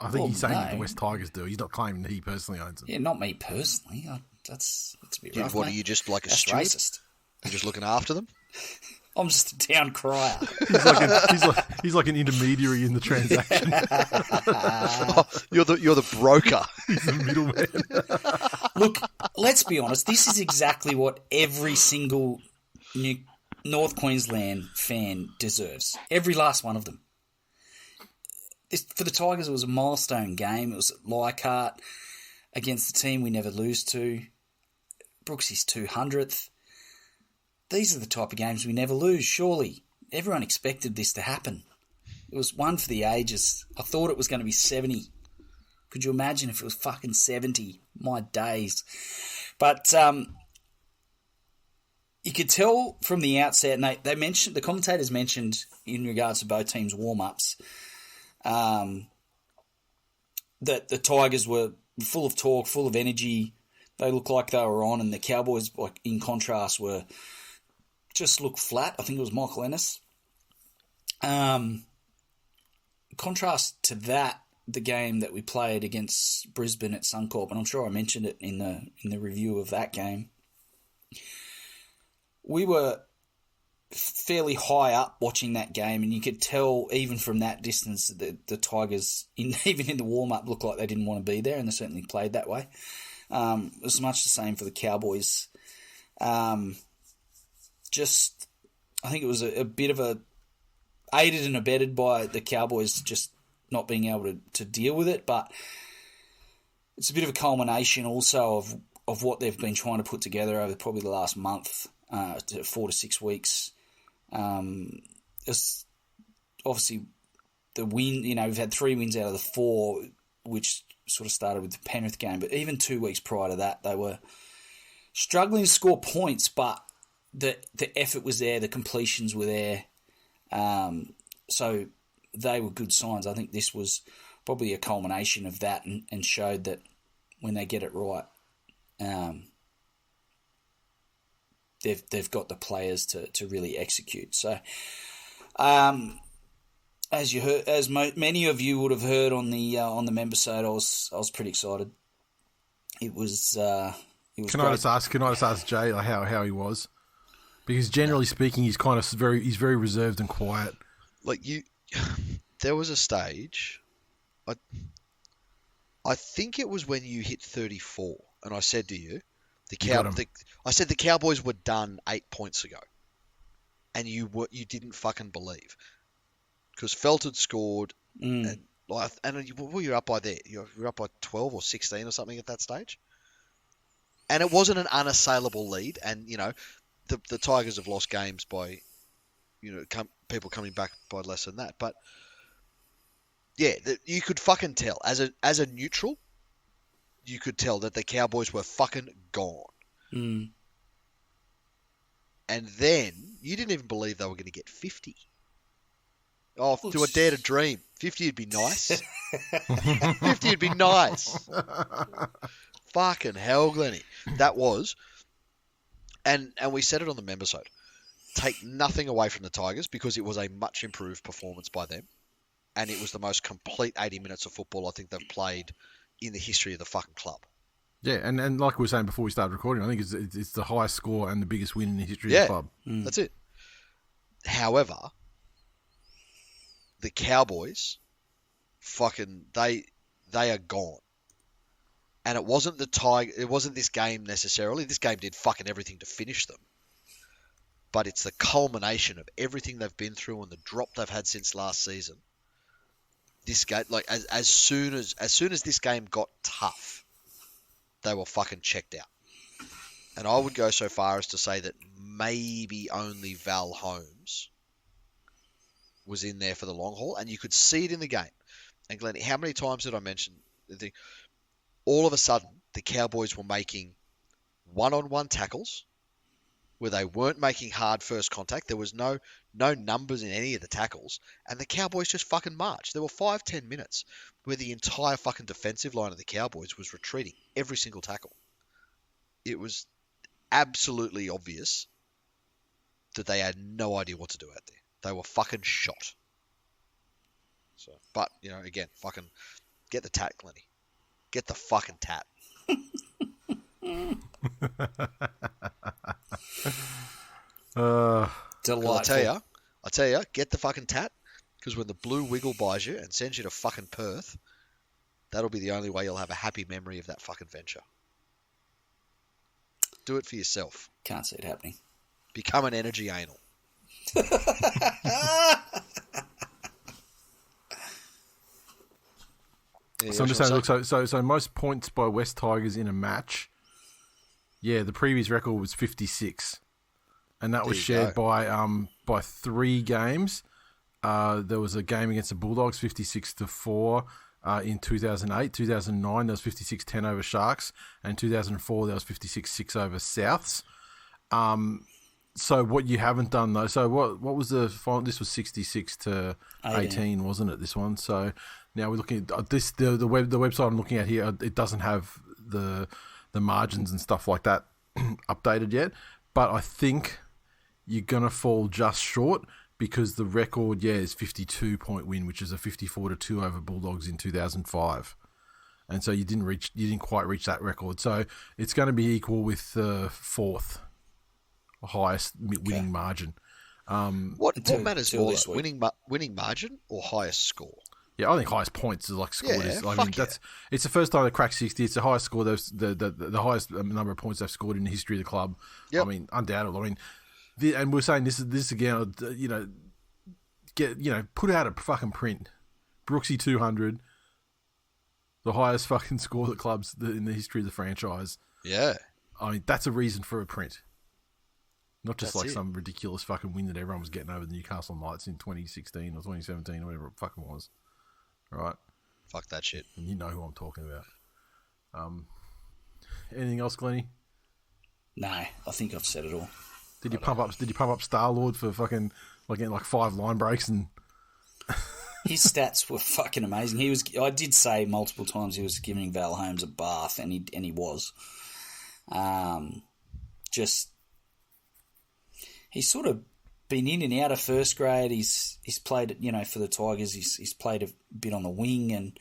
I think he's saying that the no. West Tigers do. He's not claiming that he personally owns them. Yeah, not me personally. That's a bit rough. What are mate. you, just like a That's steward? racist. You're just looking after them? I'm just a town crier. He's like an intermediary in the transaction. Oh, you're the broker. He's the middleman. Look, let's be honest. This is exactly what every single North Queensland fan deserves. Every last one of them. For the Tigers, it was a milestone game. It was at Leichhardt against the team we never lose to. Brooksy's 200th. These are the type of games we never lose, surely. Everyone expected this to happen. It was one for the ages. I thought it was going to be 70. Could you imagine if it was fucking 70? My days. But you could tell from the outset, and they mentioned, the commentators mentioned in regards to both teams' warm-ups, that the Tigers were full of talk, full of energy. They looked like they were on, and the Cowboys, like in contrast, were just looked flat. I think it was Michael Ennis. Contrast to that, the game that we played against Brisbane at Suncorp, and I'm sure I mentioned it in the review of that game. We were fairly high up watching that game, and you could tell even from that distance that the Tigers, even in the warm-up, looked like they didn't want to be there, and they certainly played that way. It was much the same for the Cowboys. I think it was a bit of a aided and abetted by the Cowboys just not being able to deal with it, but it's a bit of a culmination also of what they've been trying to put together over probably the last month, 4 to 6 weeks. It's obviously the win, we've had 3 wins out of the 4, which sort of started with the Penrith game, but even 2 weeks prior to that, they were struggling to score points, but the effort was there, the completions were there, so they were good signs. I think this was probably a culmination of that and showed that when they get it right, they've got the players to really execute. So, as you heard, many of you would have heard on the member side, I was pretty excited. It was. Can I just ask Jay how he was? Because generally speaking, he's very reserved and quiet. Like there was a stage. I think it was when you hit 34, and I said to you, I said the Cowboys were done 8 points ago, and you didn't fucking believe because Felt had scored, and what were you up by there? You were up by 12 or 16 or something at that stage, and it wasn't an unassailable lead. And the Tigers have lost games by, people coming back by less than that. But yeah, you could fucking tell as a neutral, you could tell that the Cowboys were fucking gone. Mm. And then you didn't even believe they were going to get 50. Oh, do I dare to dream? 50 would be nice. 50 would be nice. Fucking hell, Glennie. That was. And we said it on the member side. Take nothing away from the Tigers because it was a much improved performance by them. And it was the most complete 80 minutes of football I think they've played in the history of the fucking club. Yeah, and like we were saying before we started recording, I think it's the highest score and the biggest win in the history of the club. That's it. However, the Cowboys, fucking, they are gone. And it wasn't it wasn't this game necessarily. This game did fucking everything to finish them. But it's the culmination of everything they've been through and the drop they've had since last season. This game, like as soon as this game got tough, they were fucking checked out. And I would go so far as to say that maybe only Val Holmes was in there for the long haul, and you could see it in the game. And Glenn, how many times did I mention the thing? All of a sudden, the Cowboys were making one-on-one tackles where they weren't making hard first contact. There was no numbers in any of the tackles, and the Cowboys just fucking marched. There were 5-10 minutes where the entire fucking defensive line of the Cowboys was retreating every single tackle. It was absolutely obvious that they had no idea what to do out there. They were fucking shot. So, but, again, fucking get the tat, Glenny. Get the fucking tat. Delightful. I'll tell you, get the fucking tat, because when the blue wiggle buys you and sends you to fucking Perth, that'll be the only way you'll have a happy memory of that fucking venture. Do it for yourself. Can't see it happening. Become an energy anal. So I'm just saying, look, so most points by West Tigers in a match. Yeah, the previous record was 56, and that was shared by 3 games. There was a game against the Bulldogs, 56-4 in 2008. 2009, there was 56-10 over Sharks, and 2004 there was 56-6 over Souths. So what you haven't done though? So what was the final? This was 66-18, wasn't it? This one. So now we're looking at this. The website I'm looking at here, it doesn't have the margins and stuff like that updated yet. But I think you're gonna fall just short, because the record, is 52-point win, which is a 54-2 over Bulldogs in 2005, and so you didn't quite reach that record. So it's going to be equal with the 4th highest winning margin. What matters more, winning margin or highest score? Yeah, I think highest points is like scored. It's the first time they cracked 60. It's the highest score. The highest number of points they've scored in the history of the club. Yep. I mean, undoubtedly. I mean, and we're saying this again. Put out a fucking print. Brooksy 200, the highest fucking score the clubs in the history of the franchise. Yeah, I mean, that's a reason for a print. Not just some ridiculous fucking win that everyone was getting over the Newcastle Knights in 2016 or 2017 or whatever it fucking was. Right? Fuck that shit. And you know who I'm talking about. Anything else, Glennie? No, I think I've said it all. Did you pump up Star-Lord for fucking getting like 5 line breaks and? His stats were fucking amazing. I did say multiple times he was giving Val Holmes a bath, and he was. He's sort of been in and out of first grade. He's played, for the Tigers. He's played a bit on the wing,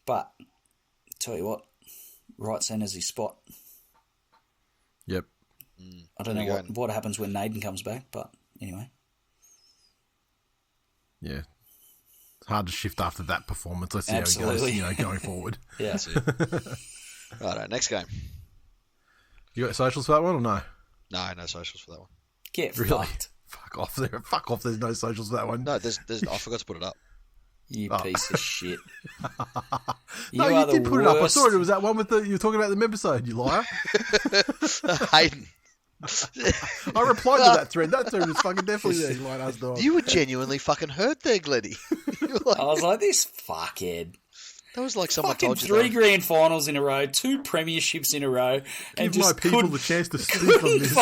but tell you what, right centre's his spot. Yep. I don't know what happens when Naden comes back, but anyway. Yeah. It's hard to shift after that performance. Let's see Absolutely. how he goes, going forward. Yeah. That's it. Righto, next game. You got socials for that one or no? No socials for that one. Get really? fucked. Fuck off there. Fuck off. There's no socials for that one. No, there's I forgot to put it up. You piece of shit. You did put it up. I saw it. It was that one with you were talking about the episode, you liar. Hayden. I replied to that thread. That thread was fucking definitely there. You lied ass dog. You were genuinely fucking hurt there, Glenny. I was like, this fuckhead. That was like someone fucking told you 3 grand finals in a row, 2 premierships in a row, and Give just my people the chance to sleep on this.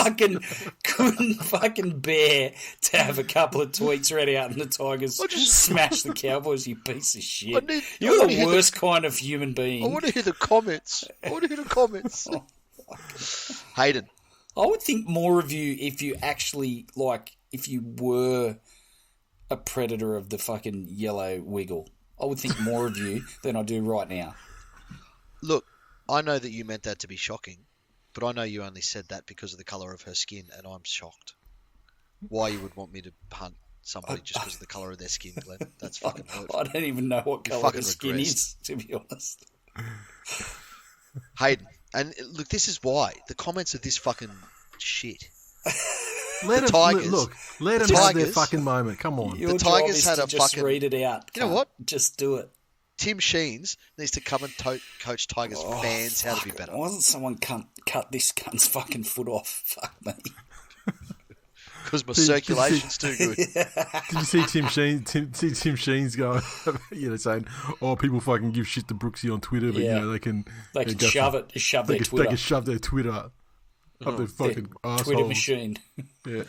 couldn't fucking bear to have a couple of tweets ready out in the Tigers. Smash the Cowboys, you piece of shit. You're the worst kind of human being. I want to hear the comments. Hayden. I would think more of you if you actually, if you were a predator of the fucking yellow wiggle. I would think more of you than I do right now. Look, I know that you meant that to be shocking, but I know you only said that because of the colour of her skin, and I'm shocked. Why you would want me to hunt somebody just because of the colour of their skin, Glenn? That's fucking hurtful. I don't even know what colour her skin is, to be honest. Hayden, and look, this is why. The comments of this fucking shit. Let them have their fucking moment. Come on. Your Tigers had a just fucking... read it out. You know what? Just do it. Tim Sheens needs to come and coach Tigers fans how to be better. Why doesn't someone cut this cunt's fucking foot off? Fuck me. Because my circulation's too good. Did you see Tim Sheen's going, saying, "Oh, people fucking give shit to Brooksy on Twitter, but they can shove their Twitter. They can shove their Twitter up their fucking assholes. Twitter machine." Yeah.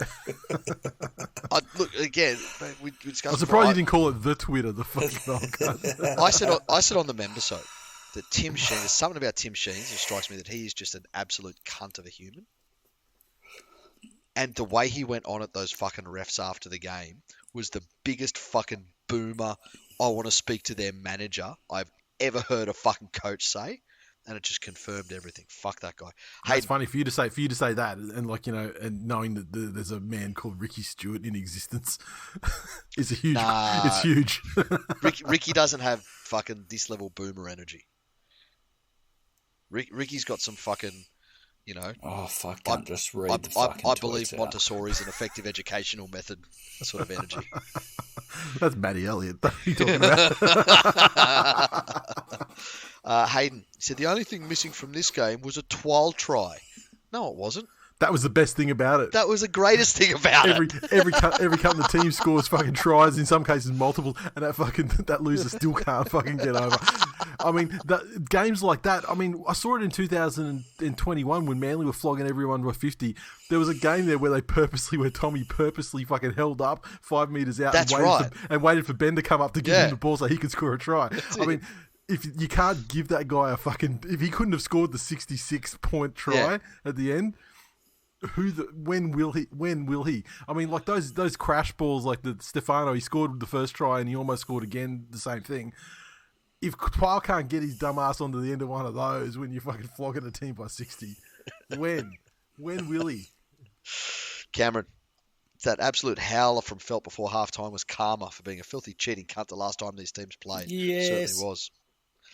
Look again. We discussed. I'm surprised you didn't call it the Twitter. The fucking old guy. I said on the members that Tim Sheen. There's something about Tim Sheen that strikes me that he is just an absolute cunt of a human. And the way he went on at those fucking refs after the game was the biggest fucking boomer, I want to speak to their manager, I've ever heard a fucking coach say. And it just confirmed everything. Fuck that guy. It's funny for you to say that, and and knowing that there's a man called Ricky Stewart in existence is a huge. It's huge. Ricky doesn't have fucking this level boomer energy. Ricky's got some fucking, Oh fuck! Can't just read the fucking I believe Montessori's an effective educational method sort of energy. That's Matty Elliott. What are you talking about? Hayden said the only thing missing from this game was a TWiL try. No, it wasn't. That was the best thing about it. That was the greatest thing about it. Every couple of teams scores fucking tries, in some cases multiple, and that loser still can't fucking get over. I mean, games like that. I mean, I saw it in 2021 when Manly were flogging everyone to 50. There was a game there where Tommy purposely fucking held up 5 meters out. That's and waited for Ben to come up to give him the ball so he could score a try. I mean, if you can't give that guy if he couldn't have scored the 66-point try at the end. When will he? I mean, like those crash balls, like the Stefano, he scored the first try and he almost scored again, the same thing. If TWiL can't get his dumb ass onto the end of one of those when you're fucking flogging a team by 60, when will he? Cameron, that absolute howler from Felt before halftime was karma for being a filthy cheating cunt the last time these teams played. Yes. It certainly was.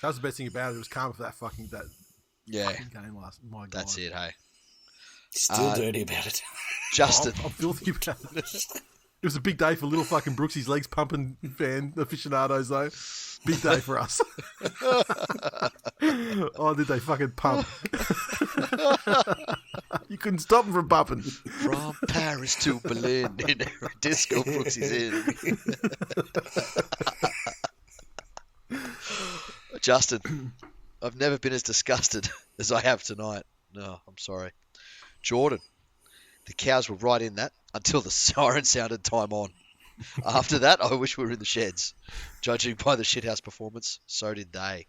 That was the best thing about it. It was karma for that fucking game last. My God. That's it, hey. Still dirty about it. Justin. I'm filthy about it. It was a big day for little fucking Brooksy's legs pumping fan aficionados, though. Big day for us. Oh, did they fucking pump? You couldn't stop them from pumping. From Paris to Berlin in every disco Brooksy's in. Justin, I've never been as disgusted as I have tonight. No, I'm sorry. Jordan, the Cows were right in that until the siren sounded time on. After that, I wish we were in the sheds. Judging by the shithouse performance, so did they.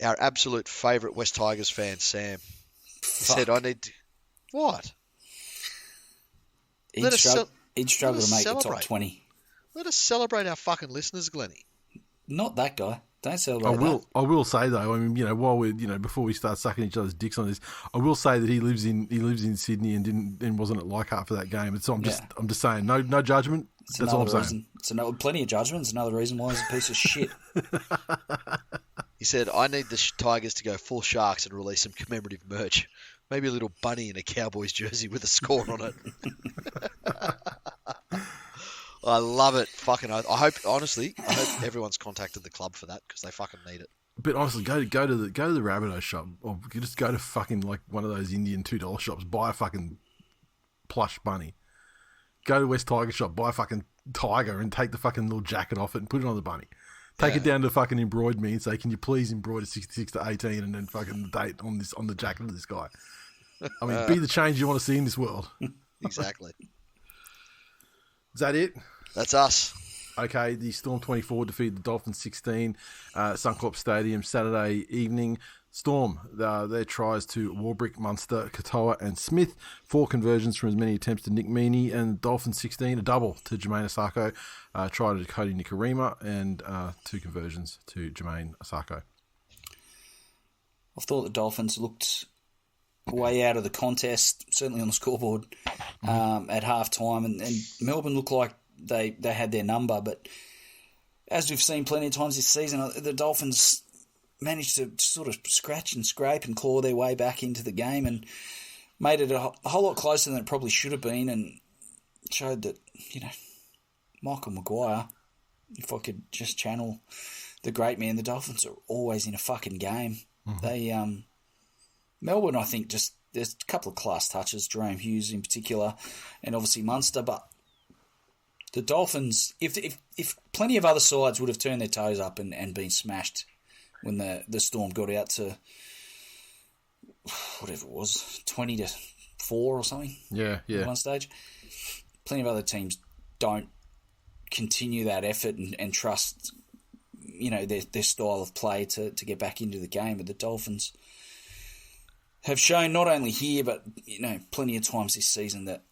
Our absolute favourite West Tigers fan, Sam, he said, I need to... What? He'd struggle to make the top 20. Let us celebrate our fucking listeners, Glennie. Not that guy. Don't celebrate I will say though, I mean, while we're, before we start sucking each other's dicks on this, I will say that he lives in Sydney and wasn't at Leichhardt for that game. And so I'm just saying, no judgment. That's all I'm saying. It's plenty of judgment. It's another reason why he's a piece of shit. He said, I need the Tigers to go full Sharks and release some commemorative merch. Maybe a little bunny in a Cowboys jersey with a score on it. I love it. Fucking, I hope everyone's contacted the club for that because they fucking need it. But honestly, go to the Rabbitoh shop, or just go to fucking like one of those Indian $2 shops, buy a fucking plush bunny. Go to West Tiger shop, buy a fucking tiger, and take the fucking little jacket off it and put it on the bunny. Take it down to fucking Embroid Me and say, can you please embroider 66 to 18 and then fucking the date on the jacket of this guy. I mean, be the change you want to see in this world. Exactly. Is that it? That's us. Okay, the Storm 24 defeated the Dolphins 16, Suncorp Stadium, Saturday evening. Storm, their tries to Warbrick, Munster, Katoa and Smith, 4 conversions from as many attempts to Nick Meaney, and Dolphins 16, a double to Jermaine Asako, try to Cody Nikorima, and 2 conversions to Jermaine Asako. I thought the Dolphins looked way out of the contest, certainly on the scoreboard, at half-time, and Melbourne looked like they had their number, but as we've seen plenty of times this season, the Dolphins managed to sort of scratch and scrape and claw their way back into the game and made it a whole lot closer than it probably should have been, and showed that, Michael Maguire, if I could just channel the great man, the Dolphins are always in a fucking game. Mm-hmm. They Melbourne, I think, just there's a couple of class touches, Jerome Hughes in particular, and obviously Munster. But the Dolphins, if plenty of other sides would have turned their toes up and been smashed when the Storm got out to whatever it was, 20-4 or something. Yeah. At one stage, plenty of other teams don't continue that effort and trust, their style of play to get back into the game. But the Dolphins have shown not only here, but plenty of times this season that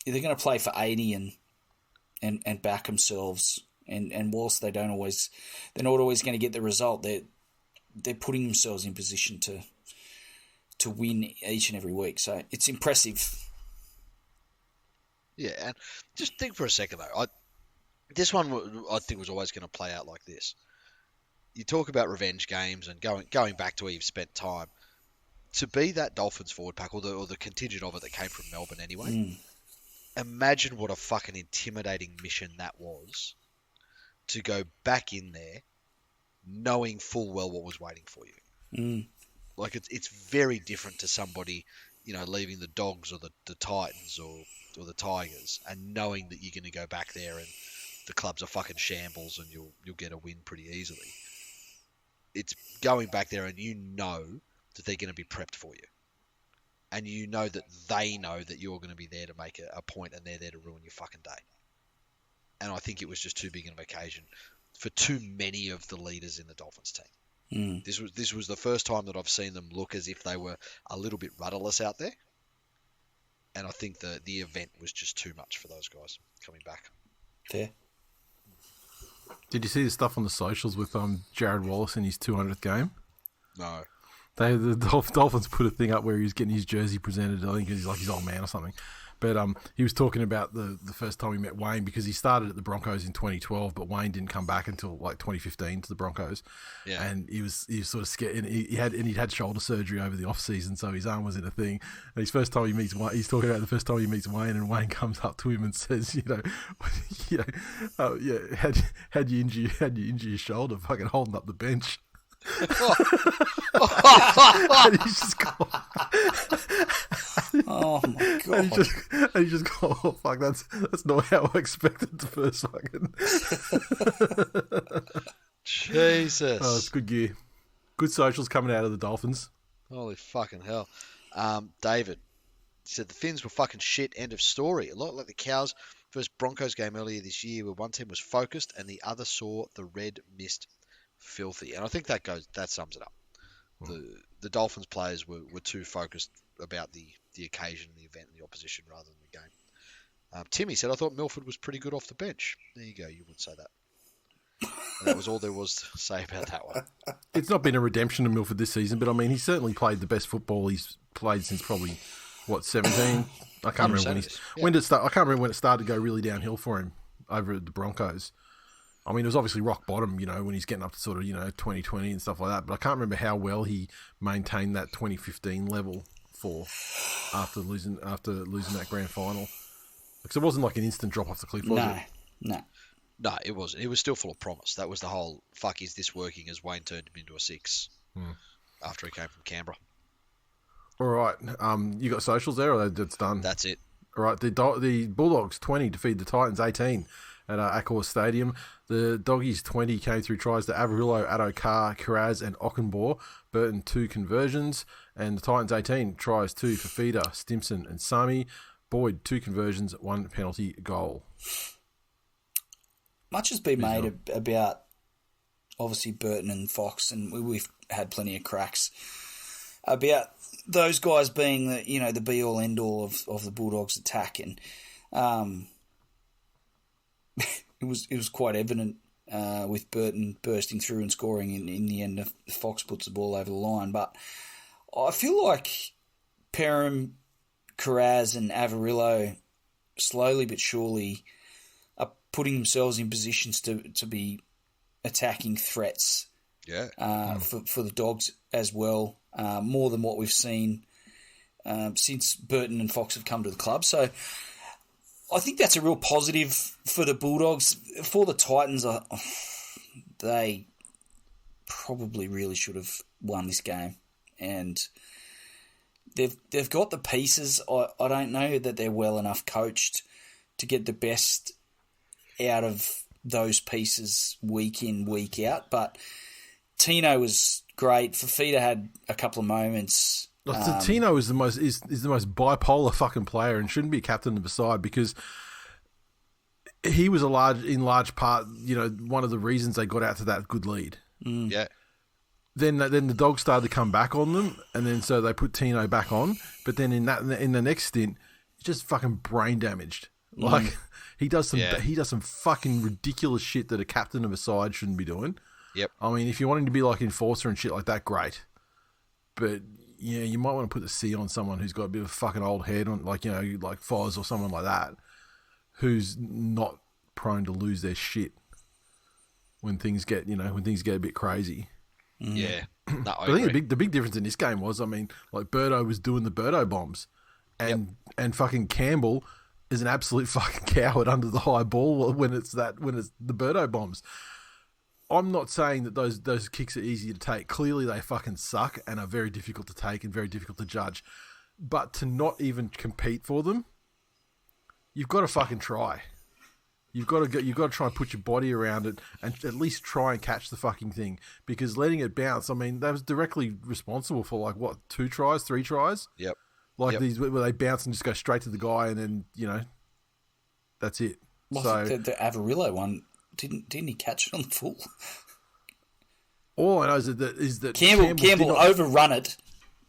they're going to play for 80 and back themselves. And whilst they're not always going to get the result, they're putting themselves in position to win each and every week. So it's impressive. Yeah, and just think for a second though. This one I think was always going to play out like this. You talk about revenge games and going back to where you've spent time. To be that Dolphins forward pack, or the contingent of it that came from Melbourne anyway, imagine what a fucking intimidating mission that was to go back in there knowing full well what was waiting for you. Like, it's very different to somebody, leaving the Dogs or the Titans or the Tigers and knowing that you're going to go back there and the club's a fucking shambles and you'll get a win pretty easily. It's going back there and you know that they're going to be prepped for you. And you know that they know that you're going to be there to make a point and they're there to ruin your fucking day. And I think it was just too big an occasion for too many of the leaders in the Dolphins team. This was the first time that I've seen them look as if they were a little bit rudderless out there. And I think the event was just too much for those guys coming back. Fair. Did you see the stuff on the socials with Jared Wallace in his 200th game? No. The Dolphins put a thing up where he was getting his jersey presented. I think he's like his old man or something. But he was talking about the first time he met Wayne, because he started at the Broncos in 2012, but Wayne didn't come back until like 2015 to the Broncos. Yeah. And he was sort of scared, and he'd had shoulder surgery over the off season, so his arm was in a thing. And his first time he meets Wayne, he's talking about the first time he meets Wayne, and Wayne comes up to him and says, how'd you injure your shoulder? Fucking holding up the bench. And he's just gone. Oh my god! And he just go, oh fuck, that's not how I expected the first fucking. Jesus. Oh, it's good gear. Good socials coming out of the Dolphins. Holy fucking hell. David said the Finns were fucking shit. End of story. A lot like the Cows first Broncos game earlier this year, where one team was focused and the other saw the red mist filthy. And I think that sums it up. The Dolphins players were too focused about the occasion, the event, and the opposition rather than the game. Timmy said, I thought Milford was pretty good off the bench. There you go, you would say that. And that was all there was to say about that one. It's not been a redemption of Milford this season, but I mean, he's certainly played the best football he's played since probably, 17? I can't remember when did it start. I can't remember when it started to go really downhill for him over at the Broncos. I mean, it was obviously rock bottom, when he's getting up to sort of, 2020 and stuff like that. But I can't remember how well he maintained that 2015 level after losing that grand final. Because it wasn't like an instant drop off the cliff, was it? No, it wasn't. It was still full of promise. That was the whole, fuck, is this working, as Wayne turned him into a 6 after he came from Canberra. All right. You got socials there, or it's done? That's it. All right. The Bulldogs 20 defeated the Titans 18 at Accor Stadium. The Doggies 20 came through tries to Averillo, Addo-Carr, Kiraz and Ockenbaugh. Burton 2 conversions. And the Titans 18 tries 2 for Feeder, Stimson and Sami. Boyd 2 conversions, 1 penalty goal. Much has been made about, obviously, Burton and Fox, and we've had plenty of cracks about those guys being the be-all, end-all of the Bulldogs' attack. And it was quite evident with Burton bursting through and scoring in the end. Fox puts the ball over the line. But I feel like Perham, Kiraz and Averillo slowly but surely are putting themselves in positions to be attacking threats for the Dogs as well, more than what we've seen since Burton and Fox have come to the club. So I think that's a real positive for the Bulldogs. For the Titans, they probably really should have won this game. And they've got the pieces. I don't know that they're well enough coached to get the best out of those pieces week in, week out. But Tino was great. Fafita had a couple of moments. Tino is the most bipolar fucking player and shouldn't be captain of the side, because he was in large part, one of the reasons they got out to that good lead. Yeah. Then the Dogs started to come back on them, and then so they put Tino back on. But then in the next stint, he's just fucking brain damaged. Like he does some fucking ridiculous shit that a captain of a side shouldn't be doing. Yep. I mean, if you want him to be like enforcer and shit like that, great. But yeah, you might want to put the C on someone who's got a bit of a fucking old head on, like Foz or someone like that, who's not prone to lose their shit when things get a bit crazy. Yeah. No, I think the big difference in this game was, like Birdo was doing the Birdo bombs, and fucking Campbell is an absolute fucking coward under the high ball when it's the Birdo bombs. I'm not saying that those kicks are easy to take. Clearly they fucking suck and are very difficult to take and very difficult to judge. But to not even compete for them, you've got to fucking try. You've got to try and put your body around it and at least try and catch the fucking thing, because letting it bounce, that was directly responsible for 3 tries? Yep. These where they bounce and just go straight to the guy and then, that's it. Well, so the Avarillo one, didn't he catch it on the full? All I know is that Campbell overrun it.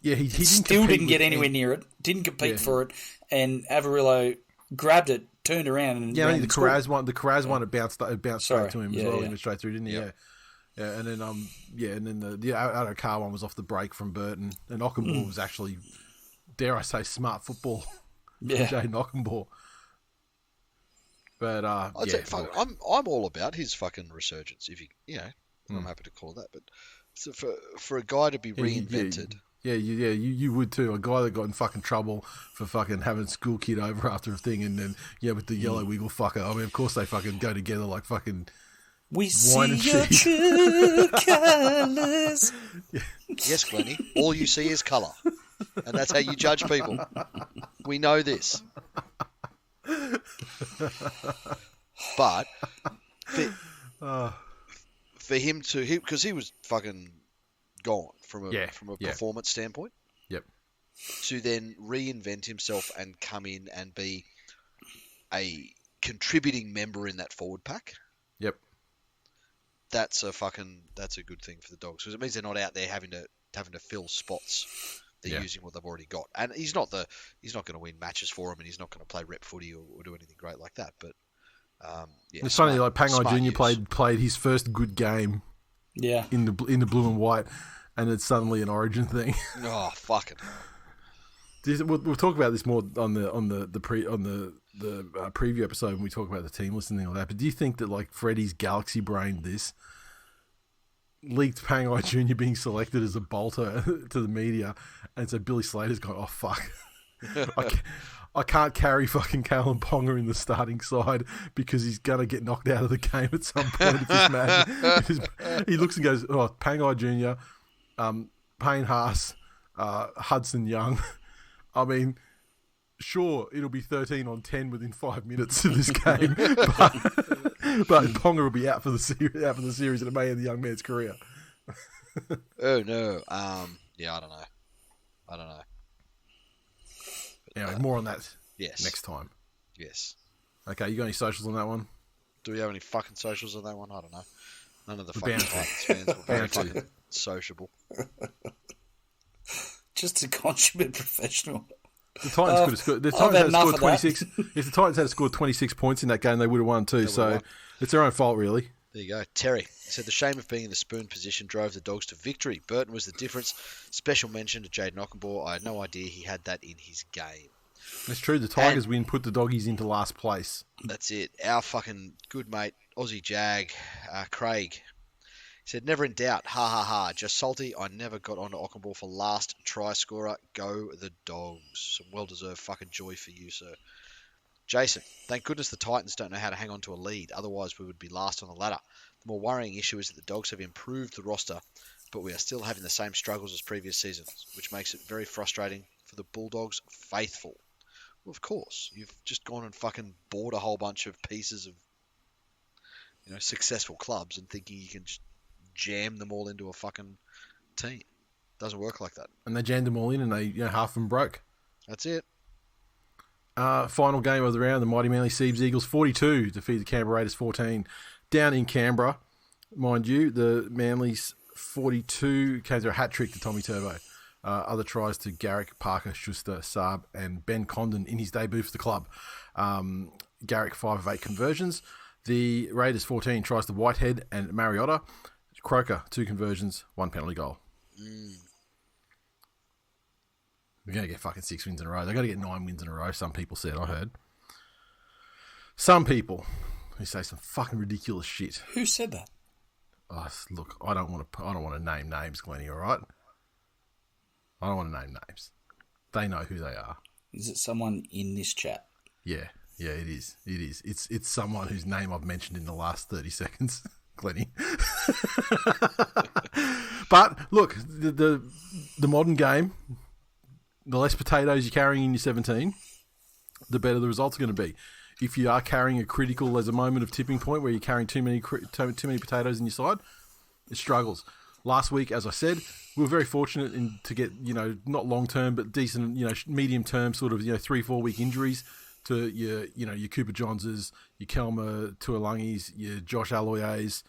Yeah, he didn't get anywhere near it. Didn't compete for it, and Avarillo grabbed it, turned around, and the Carraz one. The Carraz one, it bounced straight to him as well. He went straight through, didn't he? Yep. Yeah. And then the Auto Car one was off the break from Burton, and Ockenbaugh was actually, dare I say, smart football. Yeah, Jayden Ockenbaugh. But I'd say I'm all about his fucking resurgence. If I'm happy to call it that. But so for a guy to be reinvented. You would too. A guy that got in fucking trouble for fucking having a school kid over after a thing, and then with the yellow wiggle fucker. I mean, of course they fucking go together like fucking. We see your true colours. Yes, Glennie. All you see is colour, and that's how you judge people. We know this. But for him because he was fucking gone from a performance standpoint. Yep. To then reinvent himself and come in and be a contributing member in that forward pack. Yep. That's a good thing for the Dogs, because it means they're not out there having to fill spots. They're using what they've already got, and he's not going to win matches for them, and he's not going to play rep footy or do anything great like that. But it's funny, like Pangai Jr. played his first good game, in the blue and white, and it's suddenly an Origin thing. Oh, fucking. We'll talk about this more on the preview episode when we talk about the team list and things like that. But do you think that Freddie's galaxy brained this? Leaked Pangai Jr. being selected as a bolter to the media, and so Billy Slater's gone, oh fuck, I can't carry fucking Kalen Ponga in the starting side because he's gonna get knocked out of the game at some point if this man. He looks and goes, oh, Pangai Jr., Payne Haas, Hudson Young. I mean, sure, it'll be 13 on 10 within 5 minutes of this game, but Ponga will be out for the series, and it may end the young man's career. Oh no, I don't know. Anyway, more on that. Yes. Next time. Yes. Okay, you got any socials on that one? Do we have any fucking socials on that one? I don't know. None of the fucking Titans fans were very fucking sociable. Just a consummate professional. The Titans could have scored. The Titans had scored 26. If the Titans had scored 26 points in that game, they would have won too. So it's their own fault, really. There you go. Terry said the shame of being in the spoon position drove the Dogs to victory. Burton was the difference. Special mention to Jayden Ockenbaugh. I had no idea he had that in his game. It's true. The Tigers win put the Doggies into last place. That's it. Our fucking good mate, Aussie Jag, Craig, said, never in doubt. Ha ha ha. Just salty. I never got onto Ockenbaugh for last try scorer. Go the Dogs. Some well-deserved fucking joy for you, sir. Jason, thank goodness the Titans don't know how to hang on to a lead. Otherwise, we would be last on the ladder. The more worrying issue is that the Dogs have improved the roster, but we are still having the same struggles as previous seasons, which makes it very frustrating for the Bulldogs faithful. Well, of course, you've just gone and fucking bought a whole bunch of pieces of, successful clubs and thinking you can just jam them all into a fucking team. Doesn't work like that. And they jammed them all in, and they half of them broke. That's it. Final game of the round, the mighty Manly Seabs Eagles 42 defeat the Canberra Raiders 14 down in Canberra. Mind you, the Manly's 42 came through a hat trick to Tommy Turbo. Other tries to Garrick, Parker, Schuster, Saab, and Ben Condon in his debut for the club. Garrick 5 of 8 conversions. The Raiders 14 tries to Whitehead and Mariota. Croker 2 conversions, 1 penalty goal. We're going to get fucking 6 wins in a row. They're going to get 9 wins in a row, some people said, I heard. Some people who say some fucking ridiculous shit. Who said that? Oh, look, I don't want to name names, Glennie, all right? I don't want to name names. They know who they are. Is it someone in this chat? Yeah, it is. It is. It's someone whose name I've mentioned in the last 30 seconds, Glennie. But look, the modern game, the less potatoes you're carrying in your 17, the better the results are going to be. If you are carrying a critical as a moment of tipping point where you're carrying too many potatoes in your side, it struggles. Last week, as I said, we were very fortunate to get, not long term, but decent, medium term sort of, 3-4 week injuries to your Cooper Johnses, your Kelmer Tuolungis, your Josh Aloyes,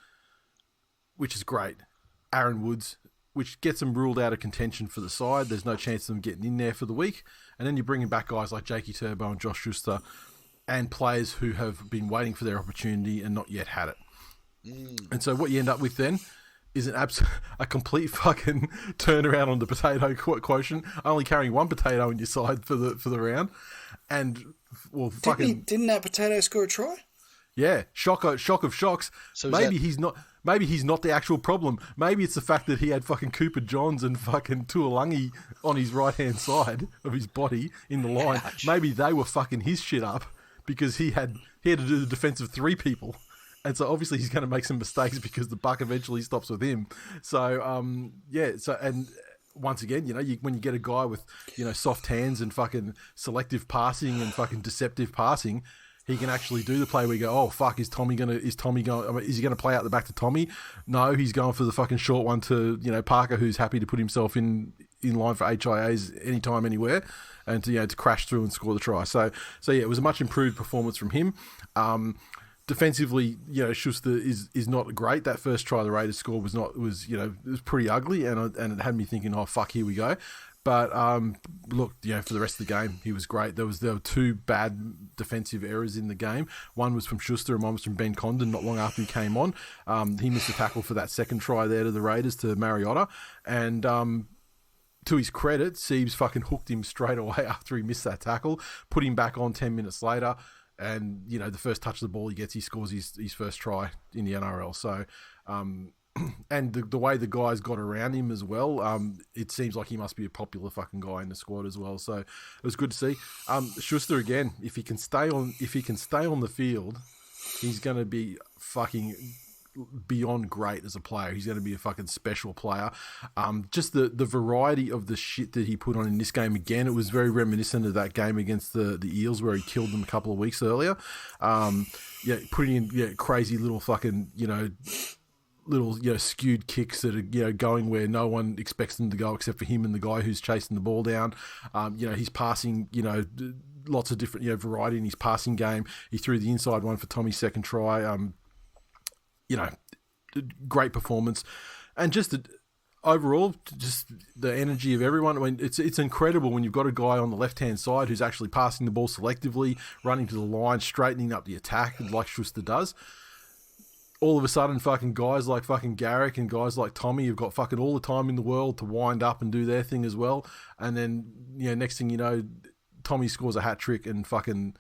which is great. Aaron Woods, which gets them ruled out of contention for the side. There's no chance of them getting in there for the week. And then you're bringing back guys like Jakey Turbo and Josh Schuster and players who have been waiting for their opportunity and not yet had it. And so what you end up with then is a complete fucking turnaround on the potato quotient, only carrying 1 potato in your side for the round. And, well, Didn't that potato score a try? Yeah, shock of shocks. So maybe he's not the actual problem. Maybe it's the fact that he had fucking Cooper Johns and fucking Tuolungi on his right-hand side of his body in the line. Ouch. Maybe they were fucking his shit up because he had to do the defense of 3 people. And so obviously he's going to make some mistakes because the buck eventually stops with him. So, and once again, when you get a guy with, soft hands and fucking selective passing and fucking deceptive passing, he can actually do the play where you go, oh fuck, is he going to play out the back to Tommy? No, he's going for the fucking short one to, Parker, who's happy to put himself in line for HIAs anytime, anywhere, and to crash through and score the try. So yeah, it was a much improved performance from him. Defensively, Schuster is not great. That first try the Raiders scored it was pretty ugly, and it had me thinking, oh fuck, here we go. But look, for the rest of the game, he was great. There were 2 bad defensive errors in the game. One was from Schuster and one was from Ben Condon not long after he came on. He missed a tackle for that second try there to the Raiders, to Mariota. And to his credit, Siebes fucking hooked him straight away after he missed that tackle, put him back on 10 minutes later. And, the first touch of the ball he gets, he scores his first try in the NRL. So, and the way the guys got around him as well, it seems like he must be a popular fucking guy in the squad as well. So it was good to see. Schuster again, if he can stay on the field, he's going to be fucking beyond great as a player. He's going to be a fucking special player. Just the variety of the shit that he put on in this game again, it was very reminiscent of that game against the Eels where he killed them a couple of weeks earlier. Putting in crazy little fucking skewed kicks that are going where no one expects them to go except for him and the guy who's chasing the ball down. He's passing, lots of different variety in his passing game. He threw the inside one for Tommy's second try. Great performance, and just overall, just the energy of everyone. I mean, it's incredible when you've got a guy on the left-hand side who's actually passing the ball selectively, running to the line, straightening up the attack like Schuster does. All of a sudden, fucking guys like fucking Garrick and guys like Tommy have got fucking all the time in the world to wind up and do their thing as well. And then, next thing you know, Tommy scores a hat trick and fucking,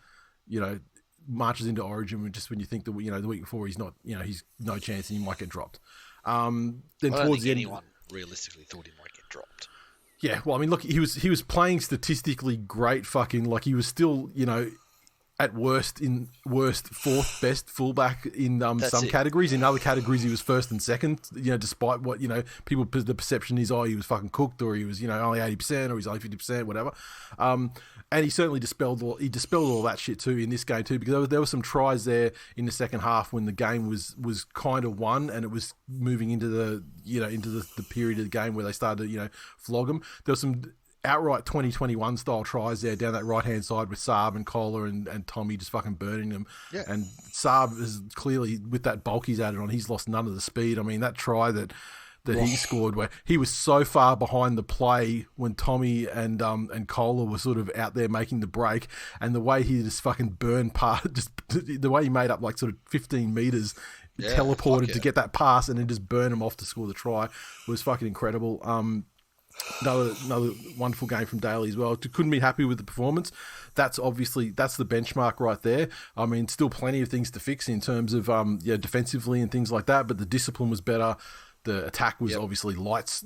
marches into Origin just when you think that the week before he's not, he's no chance and he might get dropped. Then towards the end, anyone realistically thought he might get dropped. Yeah, well, I mean, look, he was playing statistically great. Fucking like he was still, at worst fourth best fullback in some it. categories. In other categories, he was first and second. Despite what people, the perception is, he was fucking cooked, or he was only 80%, or he's only 50%, whatever. And he certainly dispelled all that shit too in this game too, because there were some tries there in the second half when the game was kind of won, and it was moving into the period of the game where they started to flog them. There was some outright 2021 style tries there down that right hand side with Saab and Kohler and Tommy just fucking burning them. Yeah. And Saab is clearly, with that bulk he's added on, he's lost none of the speed. I mean, that try that he scored, where he was so far behind the play when Tommy and Kohler were sort of out there making the break, and the way he just fucking burned past, just the way he made up like sort of 15 meters, teleported to get that pass and then just burn him off to score the try, was fucking incredible. Another wonderful game from Daly as well. Couldn't be happy with the performance. That's the benchmark right there. I mean, still plenty of things to fix in terms of defensively and things like that, but the discipline was better. The attack was obviously lights,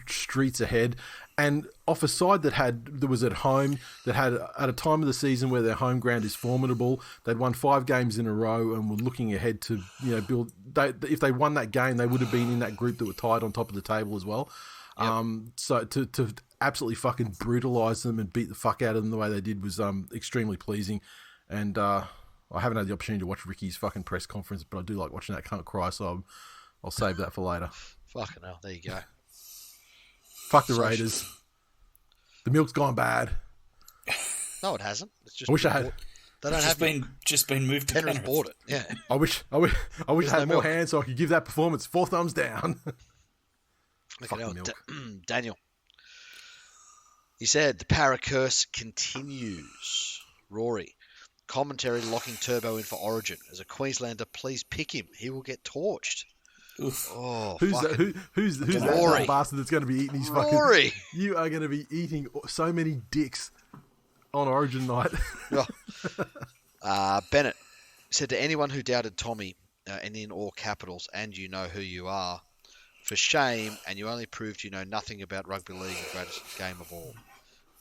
streets ahead, and off a side that was at home, that had at a time of the season where their home ground is formidable. They'd won 5 games in a row and were looking ahead to build. If they won that game, they would have been in that group that were tied on top of the table as well. So to absolutely fucking brutalise them and beat the fuck out of them the way they did was extremely pleasing. And I haven't had the opportunity to watch Ricky's fucking press conference, but I do like watching that cunt cry, so I'll save that for later. Fucking hell, there you go. Fuck the Raiders. The milk's gone bad. No, it hasn't. It's just I wish I had. They don't have just been moved to Penrith bought it. Yeah. I wish I had more hands so I could give that performance 4 thumbs down. Daniel. He said, the para curse continues. Rory. Commentary locking Turbo in for Origin. As a Queenslander, please pick him. He will get torched. Oof. Oh, who's that bastard that's going to be eating his fucking... Rory! You are going to be eating so many dicks on Origin night. Bennett said, to anyone who doubted Tommy, and in all capitals, and you know who you are, for shame, and you only proved you know nothing about rugby league, the greatest game of all.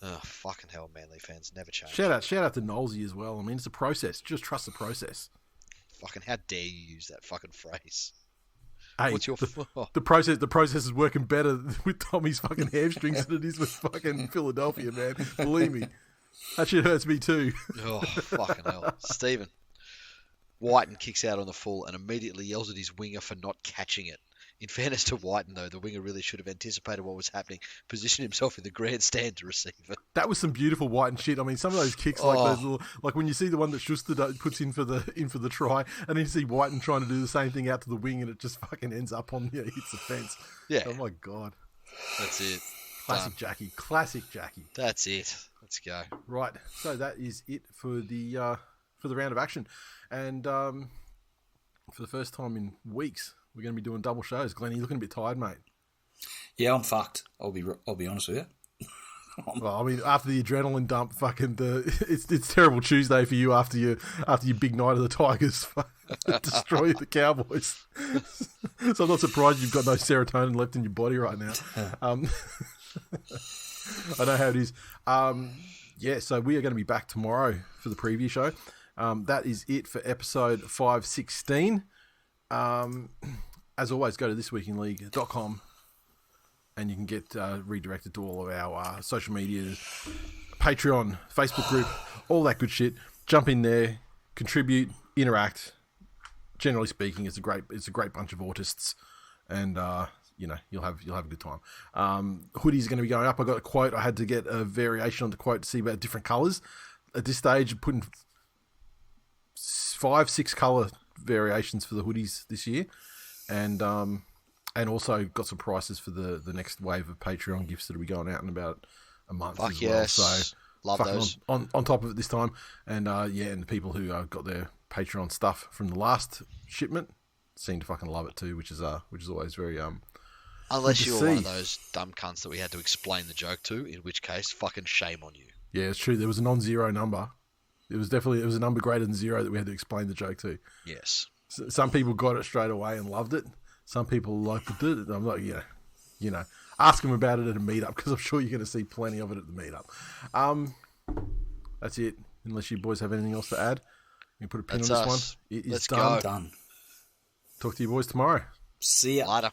Oh, fucking hell, Manly fans never change. Shout out to Knowlesy as well. I mean, it's a process. Just trust the process. Fucking how dare you use that fucking phrase? Hey, what's your the process? The process is working better with Tommy's fucking hamstrings than it is with fucking Philadelphia, man. Believe me, that shit hurts me too. Oh, fucking hell, Stephen. Whiten kicks out on the full and immediately yells at his winger for not catching it. In fairness to Whiten, though, the winger really should have anticipated what was happening, positioned himself in the grandstand to receive it. That was some beautiful Whiten shit. I mean, some of those kicks, like those little, like when you see the one that Schuster puts in for the try, and then you see Whiten trying to do the same thing out to the wing, and it just fucking ends up on hits the fence. Yeah. Oh my god. That's it. Classic Jackie. Classic Jackie. That's it. Let's go. Right. So that is it for the round of action, and for the first time in weeks, we're going to be doing double shows. Glenn, you're looking a bit tired, mate. Yeah, I'm fucked. I'll be honest with you. Well, I mean, after the adrenaline dump, fucking it's terrible Tuesday for you after your big night of the Tigers destroy the Cowboys. So I'm not surprised you've got no serotonin left in your body right now. I know how it is. Yeah, so we are going to be back tomorrow for the preview show. That is it for episode 516. As always, go to thisweekinleague.com and you can get redirected to all of our social media, Patreon, Facebook group, all that good shit. Jump in there, contribute, interact. Generally speaking, it's a great bunch of autists, and you'll have a good time. Hoodies are going to be going up. I got a quote. I had to get a variation on the quote to see about different colours. At this stage, putting 5-6 colour variations for the hoodies this year, and also got some prices for the next wave of Patreon gifts that'll be going out in about a month. Fuck as yes. well. So love those on top of it this time, and and the people who got their Patreon stuff from the last shipment seem to fucking love it too, which is always very unless you're one of those dumb cunts that we had to explain the joke to, in which case fucking shame on you. Yeah, it's true. There was a non-zero number. It was a number greater than 0 that we had to explain the joke to. Yes. Some people got it straight away and loved it. Some people liked it. I'm like, ask them about it at a meetup, because I'm sure you're going to see plenty of it at the meetup. That's it. unless you boys have anything else to add. You put a pin That's on this us. one. It is Let's done. go. Done. Talk to you boys tomorrow. See ya. Later.